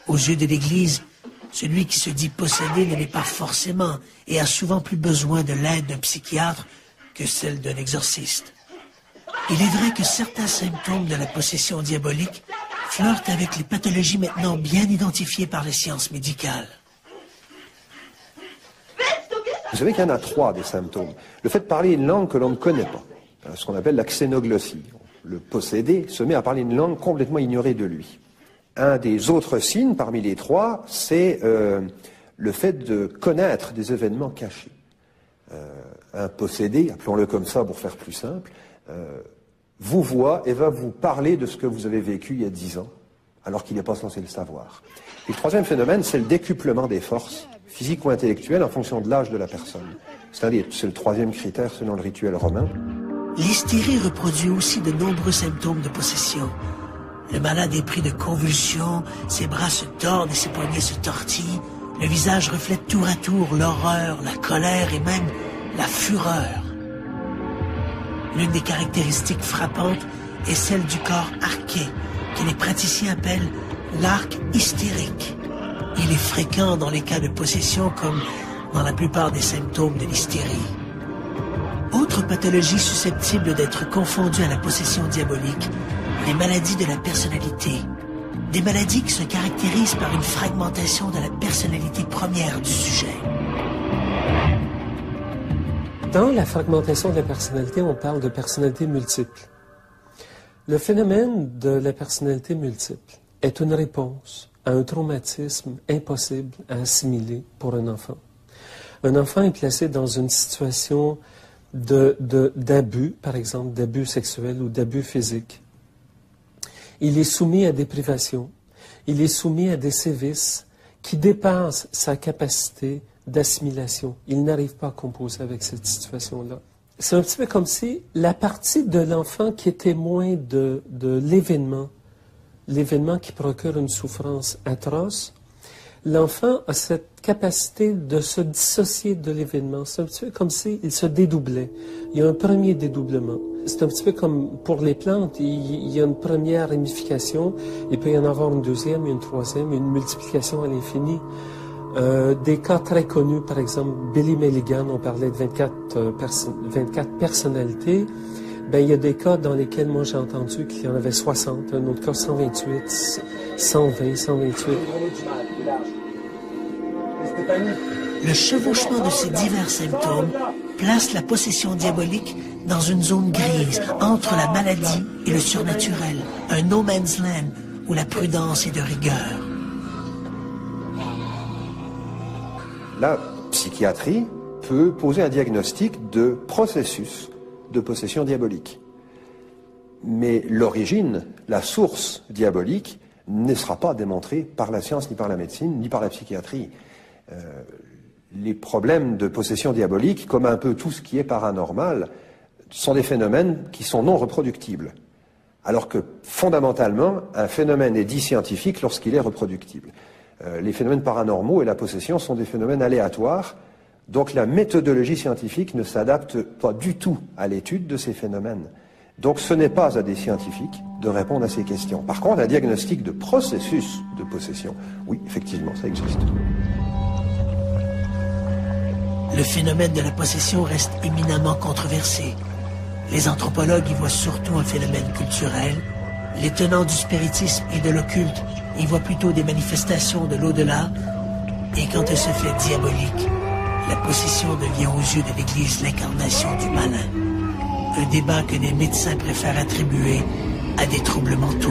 Aux yeux de l'Église, celui qui se dit possédé ne l'est pas forcément et a souvent plus besoin de l'aide d'un psychiatre que celle d'un exorciste. Il est vrai que certains symptômes de la possession diabolique flirtent avec les pathologies maintenant bien identifiées par les sciences médicales. Vous savez qu'il y en a 3 des symptômes. Le fait de parler une langue que l'on ne connaît pas, ce qu'on appelle la xénoglossie. Le possédé se met à parler une langue complètement ignorée de lui. Un des autres signes parmi les 3, c'est le fait de connaître des événements cachés. Un possédé, appelons-le comme ça pour faire plus simple, vous voit et va vous parler de ce que vous avez vécu il y a 10 ans, alors qu'il n'est pas censé le savoir. Et le 3e phénomène, c'est le décuplement des forces, physiques ou intellectuelles, en fonction de l'âge de la personne. C'est le 3e critère selon le rituel romain. L'hystérie reproduit aussi de nombreux symptômes de possession. Le malade est pris de convulsions, ses bras se tordent et ses poignets se tortillent. Le visage reflète tour à tour l'horreur, la colère et même la fureur. L'une des caractéristiques frappantes est celle du corps arqué, que les praticiens appellent l'arc hystérique. Il est fréquent dans les cas de possession comme dans la plupart des symptômes de l'hystérie. Autre pathologie susceptible d'être confondue à la possession diabolique, les maladies de la personnalité. Des maladies qui se caractérisent par une fragmentation de la personnalité première du sujet. Dans la fragmentation de la personnalité, on parle de personnalité multiple. Le phénomène de la personnalité multiple est une réponse à un traumatisme impossible à assimiler pour un enfant. Un enfant est placé dans une situation d'abus, par exemple, d'abus sexuels ou d'abus physiques. il est soumis à des privations, il est soumis à des sévices qui dépassent sa capacité d'assimilation. Il n'arrive pas à composer avec cette situation-là. C'est un petit peu comme si la partie de l'enfant qui est témoin de l'événement qui procure une souffrance atroce, l'enfant a cette capacité de se dissocier de l'événement. C'est un petit peu comme s'il se dédoublait. Il y a un premier dédoublement. C'est un petit peu comme pour les plantes, il y a une première ramification, il peut y en avoir une deuxième, une troisième, une multiplication à l'infini. Des cas très connus, par exemple, Billy Milligan, on parlait de 24 personnalités. Ben, il y a des cas dans lesquels moi j'ai entendu qu'il y en avait 60, un autre cas 128, 120, 128. Le chevauchement de ces divers symptômes place la possession diabolique dans une zone grise entre la maladie et le surnaturel, un no man's land où la prudence est de rigueur. La psychiatrie peut poser un diagnostic de processus de possession diabolique. Mais l'origine, la source diabolique, ne sera pas démontrée par la science, ni par la médecine, ni par la psychiatrie. Les problèmes de possession diabolique, comme un peu tout ce qui est paranormal, sont des phénomènes qui sont non reproductibles. Alors que, fondamentalement, un phénomène est dit scientifique lorsqu'il est reproductible. Les phénomènes paranormaux et la possession sont des phénomènes aléatoires, donc la méthodologie scientifique ne s'adapte pas du tout à l'étude de ces phénomènes. Donc ce n'est pas à des scientifiques de répondre à ces questions. Par contre, un diagnostic de processus de possession, oui, effectivement, ça existe. Le phénomène de la possession reste éminemment controversé. Les anthropologues y voient surtout un phénomène culturel. Les tenants du spiritisme et de l'occulte y voient plutôt des manifestations de l'au-delà. Et quand elle se fait diabolique, la possession devient aux yeux de l'Église l'incarnation du malin. Un débat que les médecins préfèrent attribuer à des troubles mentaux.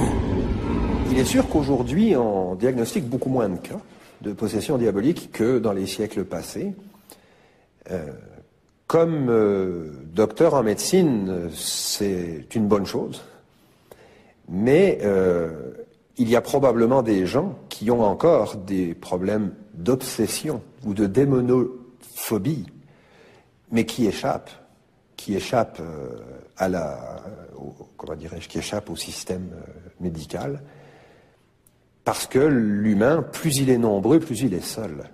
Il est sûr qu'aujourd'hui, on diagnostique beaucoup moins de cas de possession diabolique que dans les siècles passés. Comme docteur en médecine, c'est une bonne chose. Mais il y a probablement des gens qui ont encore des problèmes d'obsession ou de démonophobie, mais qui échappent qui échappent au système médical, parce que l'humain, plus il est nombreux, plus il est seul.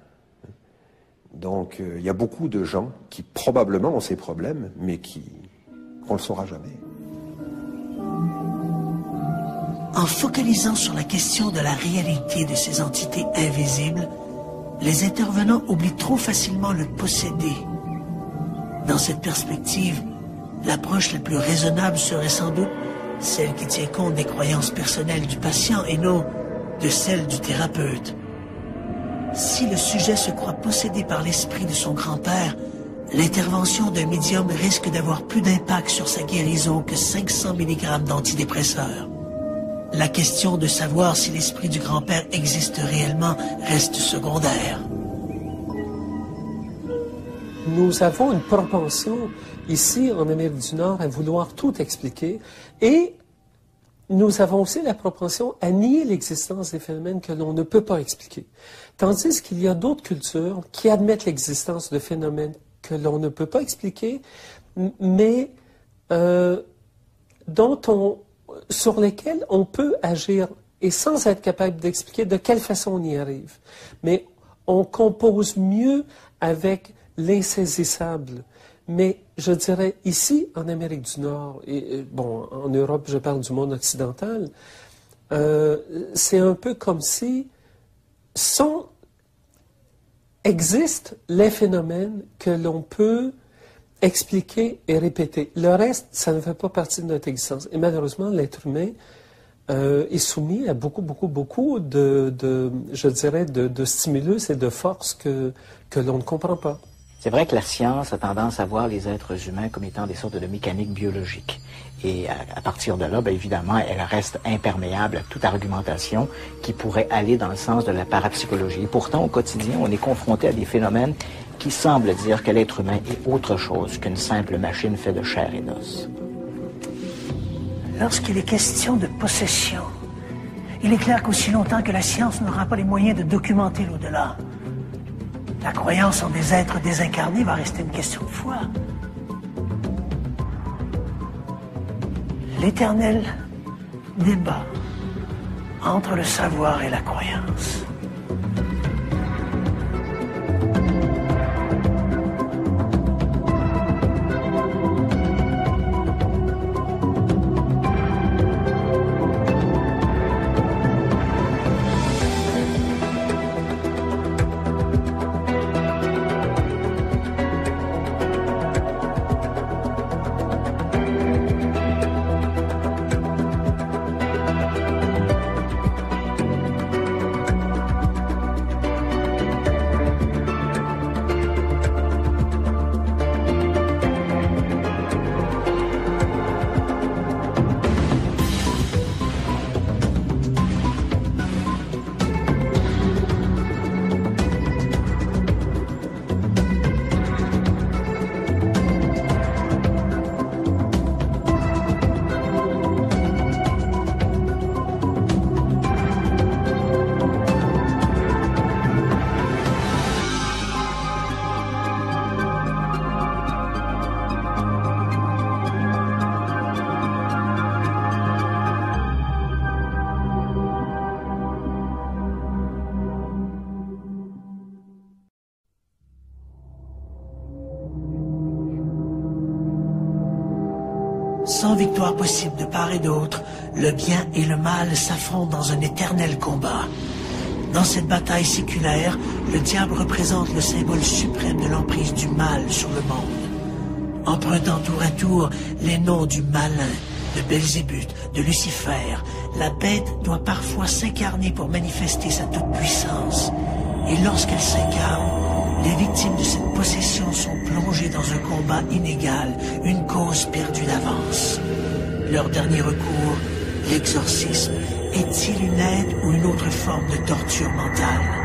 Donc il y a beaucoup de gens qui probablement ont ces problèmes, mais qu'on ne le saura jamais. En focalisant sur la question de la réalité de ces entités invisibles, les intervenants oublient trop facilement le possédé. Dans cette perspective, l'approche la plus raisonnable serait sans doute celle qui tient compte des croyances personnelles du patient et non de celles du thérapeute. Si le sujet se croit possédé par l'esprit de son grand-père, l'intervention d'un médium risque d'avoir plus d'impact sur sa guérison que 500 mg d'antidépresseurs. La question de savoir si l'esprit du grand-père existe réellement reste secondaire. Nous avons une propension, ici en Amérique du Nord, à vouloir tout expliquer, et nous avons aussi la propension à nier l'existence des phénomènes que l'on ne peut pas expliquer. Tandis qu'il y a d'autres cultures qui admettent l'existence de phénomènes que l'on ne peut pas expliquer, mais sur lesquels on peut agir, et sans être capable d'expliquer de quelle façon on y arrive. Mais on compose mieux avec l'insaisissable. Mais je dirais, ici, en Amérique du Nord, et en Europe, je parle du monde occidental, c'est un peu comme si existent les phénomènes que l'on peut expliquer et répéter. Le reste, ça ne fait pas partie de notre existence. Et malheureusement, l'être humain est soumis à beaucoup de stimulus et de forces que l'on ne comprend pas. C'est vrai que la science a tendance à voir les êtres humains comme étant des sortes de mécaniques biologiques. Et à partir de là, bien évidemment, elle reste imperméable à toute argumentation qui pourrait aller dans le sens de la parapsychologie. Et pourtant, au quotidien, on est confronté à des phénomènes qui semblent dire que l'être humain est autre chose qu'une simple machine faite de chair et d'os. Lorsqu'il est question de possession, Il est clair qu'aussi longtemps que la science n'aura pas les moyens de documenter l'au-delà, la croyance en des êtres désincarnés va rester une question de foi. L'éternel débat entre le savoir et la croyance. Sans victoire possible de part et d'autre, le bien et le mal s'affrontent dans un éternel combat. Dans cette bataille séculaire, le diable représente le symbole suprême de l'emprise du mal sur le monde. Empruntant tour à tour les noms du malin, de Belzébuth, de Lucifer, la bête doit parfois s'incarner pour manifester sa toute-puissance. Et lorsqu'elle s'incarne, les victimes de cette possession sont plongées dans un combat inégal, une cause perdue d'avance. Leur dernier recours, l'exorcisme, est-il une aide ou une autre forme de torture mentale?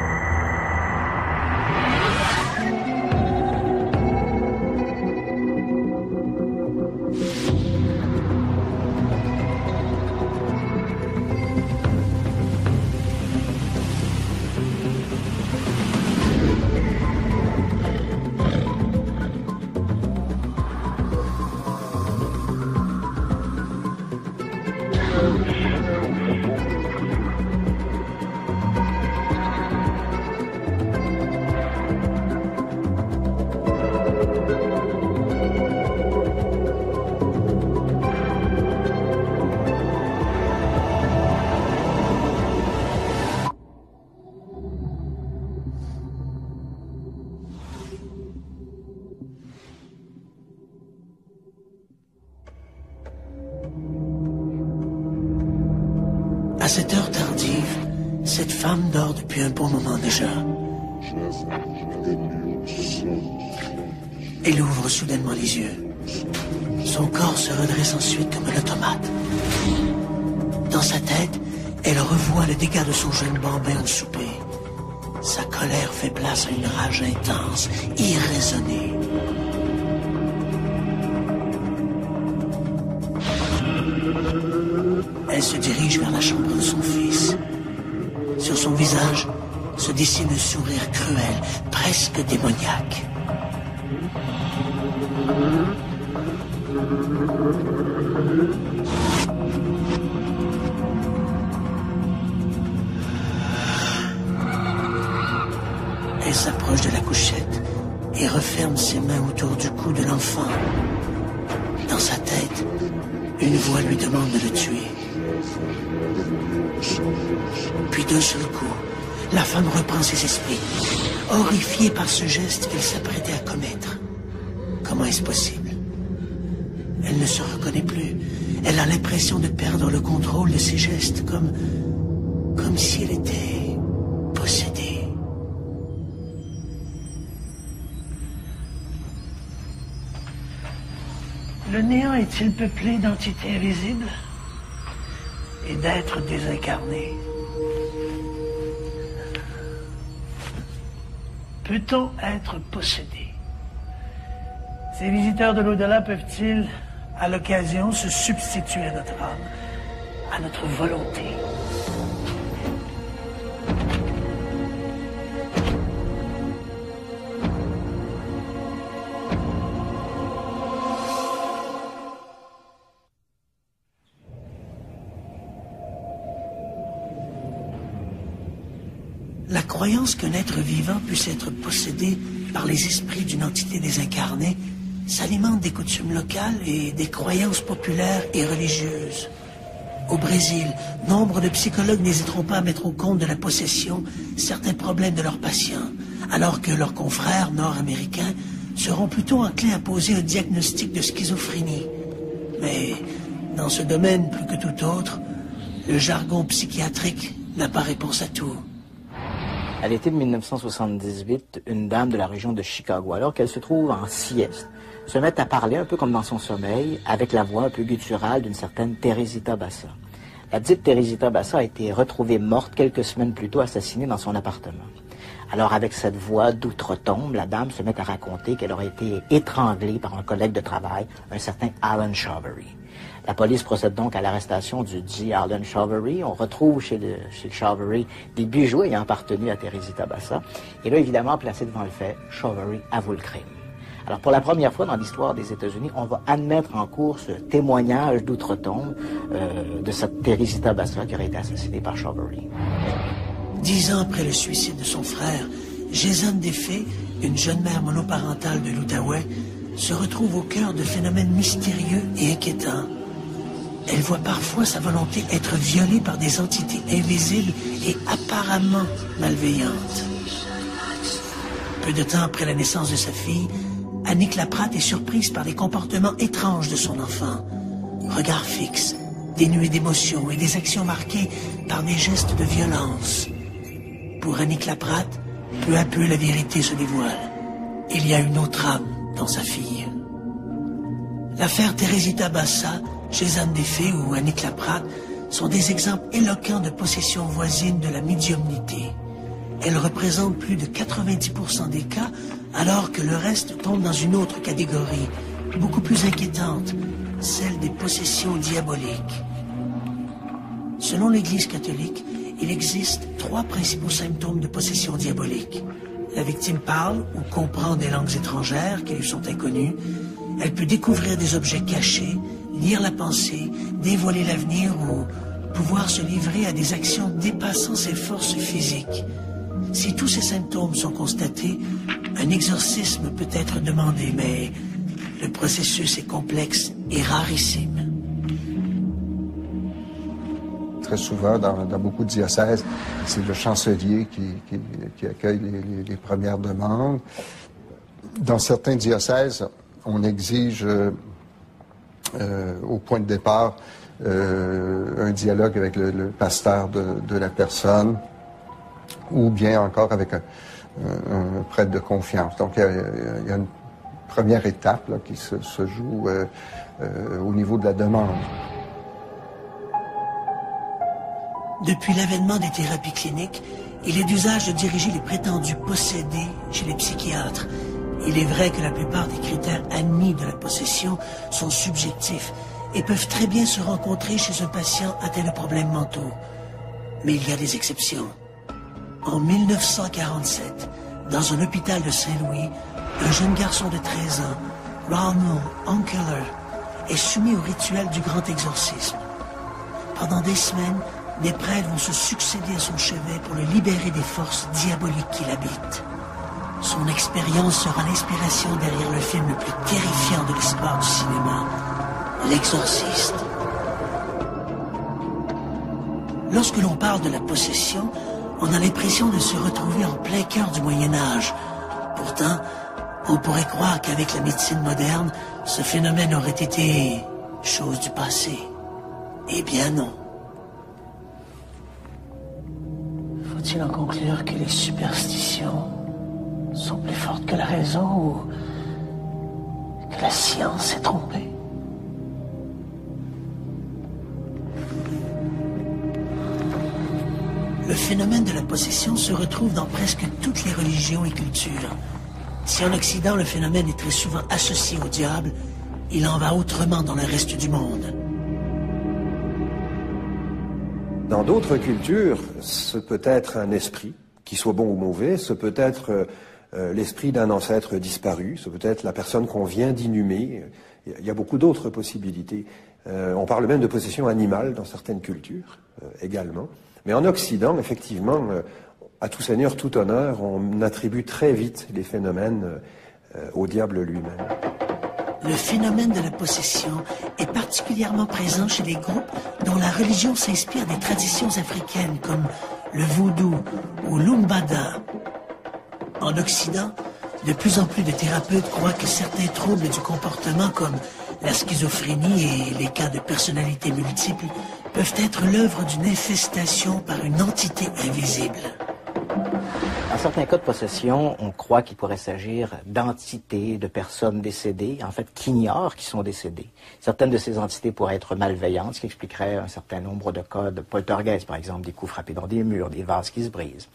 À cette heure tardive, cette femme dort depuis un bon moment déjà. Elle ouvre soudainement les yeux. Son corps se redresse ensuite comme un automate. Dans sa tête, elle revoit le dégât de son jeune bambin au souper. Sa colère fait place à une rage intense, irraisonnée. Elle se dirige vers la chambre de son fils. Sur son visage se dessine un sourire cruel, presque démoniaque. Elle s'approche de la couchette et referme ses mains autour du cou de l'enfant. Dans sa tête, une voix lui demande de le tuer. Puis d'un seul coup, la femme reprend ses esprits, horrifiée par ce geste qu'elle s'apprêtait à commettre. Comment est-ce possible? Elle ne se reconnaît plus. Elle a l'impression de perdre le contrôle de ses gestes, comme si elle était possédée. Le néant est-il peuplé d'entités invisibles et d'êtres désincarnés? Peut-on être possédé? Ces visiteurs de l'au-delà peuvent-ils, à l'occasion, se substituer à notre âme, à notre volonté? La croyance qu'un être vivant puisse être possédé par les esprits d'une entité désincarnée s'alimente des coutumes locales et des croyances populaires et religieuses. Au Brésil, nombre de psychologues n'hésiteront pas à mettre au compte de la possession certains problèmes de leurs patients, alors que leurs confrères nord-américains seront plutôt enclins à poser un diagnostic de schizophrénie. Mais dans ce domaine plus que tout autre, le jargon psychiatrique n'a pas réponse à tout. À l'été de 1978, une dame de la région de Chicago, alors qu'elle se trouve en sieste, se met à parler un peu comme dans son sommeil, avec la voix un peu gutturale d'une certaine Teresita Bassa. La dite Teresita Bassa a été retrouvée morte quelques semaines plus tôt, assassinée dans son appartement. Alors avec cette voix d'outre-tombe, la dame se met à raconter qu'elle aurait été étranglée par un collègue de travail, un certain Alan Shavery. La police procède donc à l'arrestation du dit Alan Shavery. On retrouve chez le Shavery des bijoux ayant appartenu à Teresita Bassa. Et là, évidemment, placé devant le fait, Shavery avoue le crime. Alors, pour la première fois dans l'histoire des États-Unis, on va admettre en cours ce témoignage d'outre-tombe de cette Teresita Bassa qui aurait été assassinée par Shavery. 10 ans après le suicide de son frère, Jason Defay, une jeune mère monoparentale de l'Outaouais, se retrouve au cœur de phénomènes mystérieux et inquiétants. Elle voit parfois sa volonté être violée par des entités invisibles et apparemment malveillantes. Peu de temps après la naissance de sa fille, Annick Laprade est surprise par les comportements étranges de son enfant. Regard fixe, dénué d'émotion et des actions marquées par des gestes de violence. Pour Annick Laprade, peu à peu la vérité se dévoile. Il y a une autre âme dans sa fille. L'affaire Teresita Bassa, Jason Defay ou Annick Laprade sont des exemples éloquents de possession voisine de la médiumnité. Elles représentent plus de 90% des cas, alors que le reste tombe dans une autre catégorie, beaucoup plus inquiétante, celle des possessions diaboliques. Selon l'Église catholique, il existe 3 principaux symptômes de possession diabolique. La victime parle ou comprend des langues étrangères qui lui sont inconnues. Elle peut découvrir des objets cachés, lire la pensée, dévoiler l'avenir ou pouvoir se livrer à des actions dépassant ses forces physiques. Si tous ces symptômes sont constatés, un exorcisme peut être demandé, mais le processus est complexe et rarissime. Très souvent, dans beaucoup de diocèses, c'est le chancelier qui accueille les premières demandes. Dans certains diocèses, on exige au point de départ un dialogue avec le pasteur de la personne ou bien encore avec un prêtre de confiance. Donc, il y a une première étape là, qui se joue au niveau de la demande. Depuis l'avènement des thérapies cliniques, il est d'usage de diriger les prétendus possédés chez les psychiatres. Il est vrai que la plupart des critères admis de la possession sont subjectifs et peuvent très bien se rencontrer chez un patient atteint de problèmes mentaux. Mais il y a des exceptions. En 1947, dans un hôpital de Saint-Louis, un jeune garçon de 13 ans, Ronald Onkeler, est soumis au rituel du grand exorcisme. Pendant des semaines, des prêtres vont se succéder à son chevet pour le libérer des forces diaboliques qui l'habitent. Son expérience sera l'inspiration derrière le film le plus terrifiant de l'histoire du cinéma, L'Exorciste. Lorsque l'on parle de la possession, on a l'impression de se retrouver en plein cœur du Moyen-Âge. Pourtant, on pourrait croire qu'avec la médecine moderne, ce phénomène aurait été chose du passé. Eh bien non. Faut-il en conclure que les superstitions sont plus fortes que la raison ou que la science s'est trompée? Le phénomène de la possession se retrouve dans presque toutes les religions et cultures. Si en Occident le phénomène est très souvent associé au diable, il en va autrement dans le reste du monde. Dans d'autres cultures, ce peut être un esprit, qu'il soit bon ou mauvais, ce peut être l'esprit d'un ancêtre disparu, ce peut être la personne qu'on vient d'inhumer. Il y a beaucoup d'autres possibilités. On parle même de possession animale dans certaines cultures également. Mais en Occident, effectivement, à tout seigneur, tout honneur, on attribue très vite les phénomènes au diable lui-même. Le phénomène de la possession est particulièrement présent chez les groupes dont la religion s'inspire des traditions africaines comme le voodoo ou l'umbada. En Occident, de plus en plus de thérapeutes croient que certains troubles du comportement comme la schizophrénie et les cas de personnalité multiple peuvent être l'œuvre d'une infestation par une entité invisible. Dans certains cas de possession, on croit qu'il pourrait s'agir d'entités, de personnes décédées, en fait, qui ignorent qu'ils sont décédés. Certaines de ces entités pourraient être malveillantes, ce qui expliquerait un certain nombre de cas de poltergeist, par exemple, des coups frappés dans des murs, des vases qui se brisent.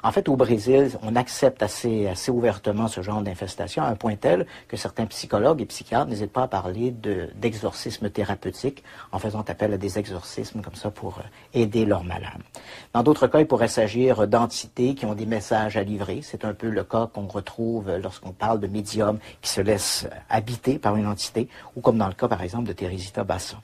En fait, au Brésil, on accepte assez ouvertement ce genre d'infestation à un point tel que certains psychologues et psychiatres n'hésitent pas à parler d'exorcisme thérapeutique en faisant appel à des exorcismes comme ça pour aider leurs malades. Dans d'autres cas, il pourrait s'agir d'entités qui ont des messages à livrer. C'est un peu le cas qu'on retrouve lorsqu'on parle de médiums qui se laissent habiter par une entité, ou comme dans le cas, par exemple, de Teresita Bassa.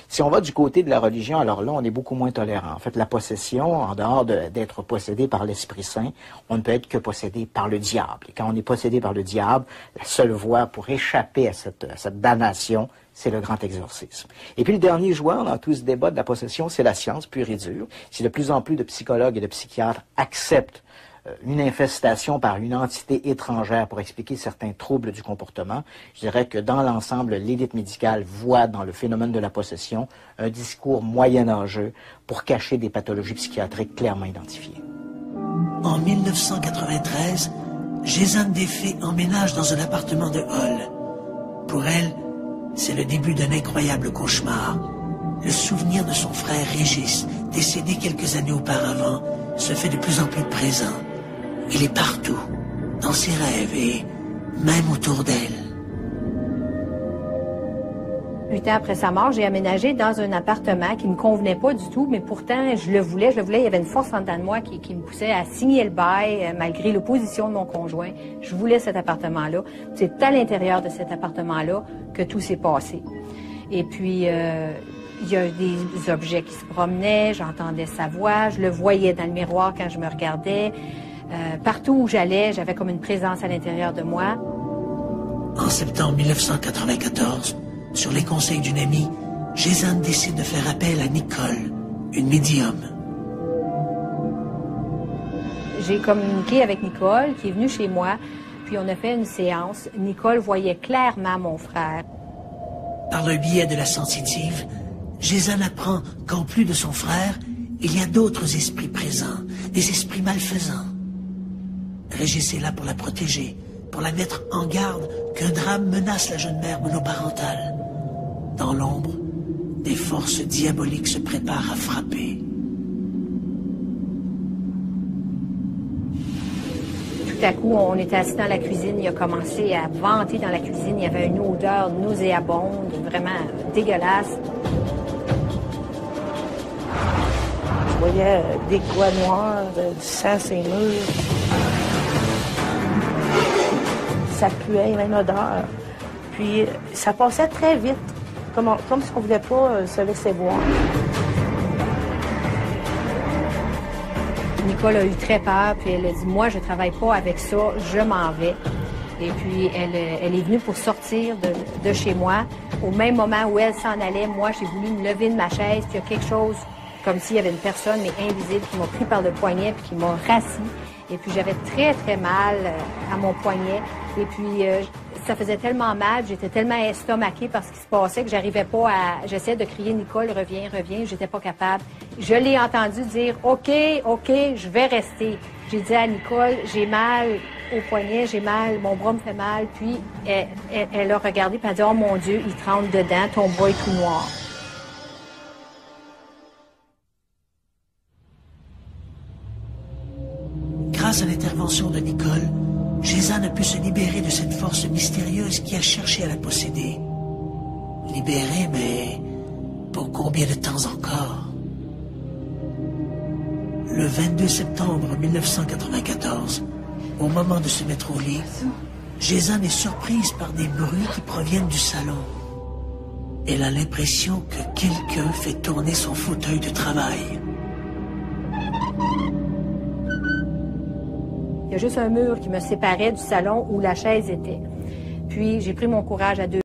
Si on va du côté de la religion, alors là, on est beaucoup moins tolérant. En fait, la possession, en dehors d'être possédé par l'Esprit Saint, on ne peut être que possédé par le diable. Et quand on est possédé par le diable, la seule voie pour échapper à cette damnation, c'est le grand exorcisme. Et puis le dernier joueur dans tout ce débat de la possession, c'est la science pure et dure. Si de plus en plus de psychologues et de psychiatres acceptent une infestation par une entité étrangère pour expliquer certains troubles du comportement, je dirais que dans l'ensemble, l'élite médicale voit dans le phénomène de la possession un discours moyenâgeux pour cacher des pathologies psychiatriques clairement identifiées. En 1993, Gézanne Desfées emménage dans un appartement de Hall. Pour elle, c'est le début d'un incroyable cauchemar. Le souvenir de son frère Régis, décédé quelques années auparavant, se fait de plus en plus présent. Il est partout, dans ses rêves et même autour d'elle. 8 ans après sa mort, j'ai aménagé dans un appartement qui ne me convenait pas du tout, mais pourtant, je le voulais. Il y avait une force en dedans de moi qui me poussait à signer le bail, malgré l'opposition de mon conjoint. Je voulais cet appartement-là. C'est à l'intérieur de cet appartement-là que tout s'est passé. Et puis, il y a des objets qui se promenaient, j'entendais sa voix, je le voyais dans le miroir quand je me regardais. Partout où j'allais, j'avais comme une présence à l'intérieur de moi. En septembre 1994, sur les conseils d'une amie, Gézanne décide de faire appel à Nicole, une médium. J'ai communiqué avec Nicole, qui est venue chez moi, puis on a fait une séance. Nicole voyait clairement mon frère. Par le biais de la sensitive, Gézanne apprend qu'en plus de son frère, il y a d'autres esprits présents, des esprits malfaisants. Régis est là pour la protéger, pour la mettre en garde qu'un drame menace la jeune mère monoparentale. Dans l'ombre, des forces diaboliques se préparent à frapper. Tout à coup, on était assis dans la cuisine, il a commencé à vanter dans la cuisine, il y avait une odeur nauséabonde, vraiment dégueulasse. Je voyais des doigts noirs, du sang sur les murs. Ça puait, il y avait une odeur. Puis ça passait très vite, comme si on ne voulait pas se laisser voir. Nicole a eu très peur, puis elle a dit « Moi, je ne travaille pas avec ça, je m'en vais ». Et puis, elle est venue pour sortir de chez moi. Au même moment où elle s'en allait, moi, j'ai voulu me lever de ma chaise, puis il y a quelque chose comme s'il y avait une personne, mais invisible, qui m'a pris par le poignet puis qui m'a rassis. Et puis, j'avais très, très mal à mon poignet. Et puis, ça faisait tellement mal, j'étais tellement estomaquée par ce qui se passait que j'arrivais pas à... J'essayais de crier « Nicole, reviens, reviens », j'étais pas capable. Je l'ai entendu dire « OK, je vais rester ». J'ai dit à Nicole « J'ai mal au poignet, j'ai mal, mon bras me fait mal ». Puis, elle a regardé et elle a dit « Oh mon Dieu, il te rentre dedans, ton bras est tout noir ». Grâce à l'intervention de Nicole, Gézanne a pu se libérer de cette force mystérieuse qui a cherché à la posséder. Libérée, mais pour combien de temps encore? Le 22 septembre 1994, au moment de se mettre au lit, Gézanne est surprise par des bruits qui proviennent du salon. Elle a l'impression que quelqu'un fait tourner son fauteuil de travail. y a juste un mur qui me séparait du salon où la chaise était. Puis j'ai pris mon courage à deux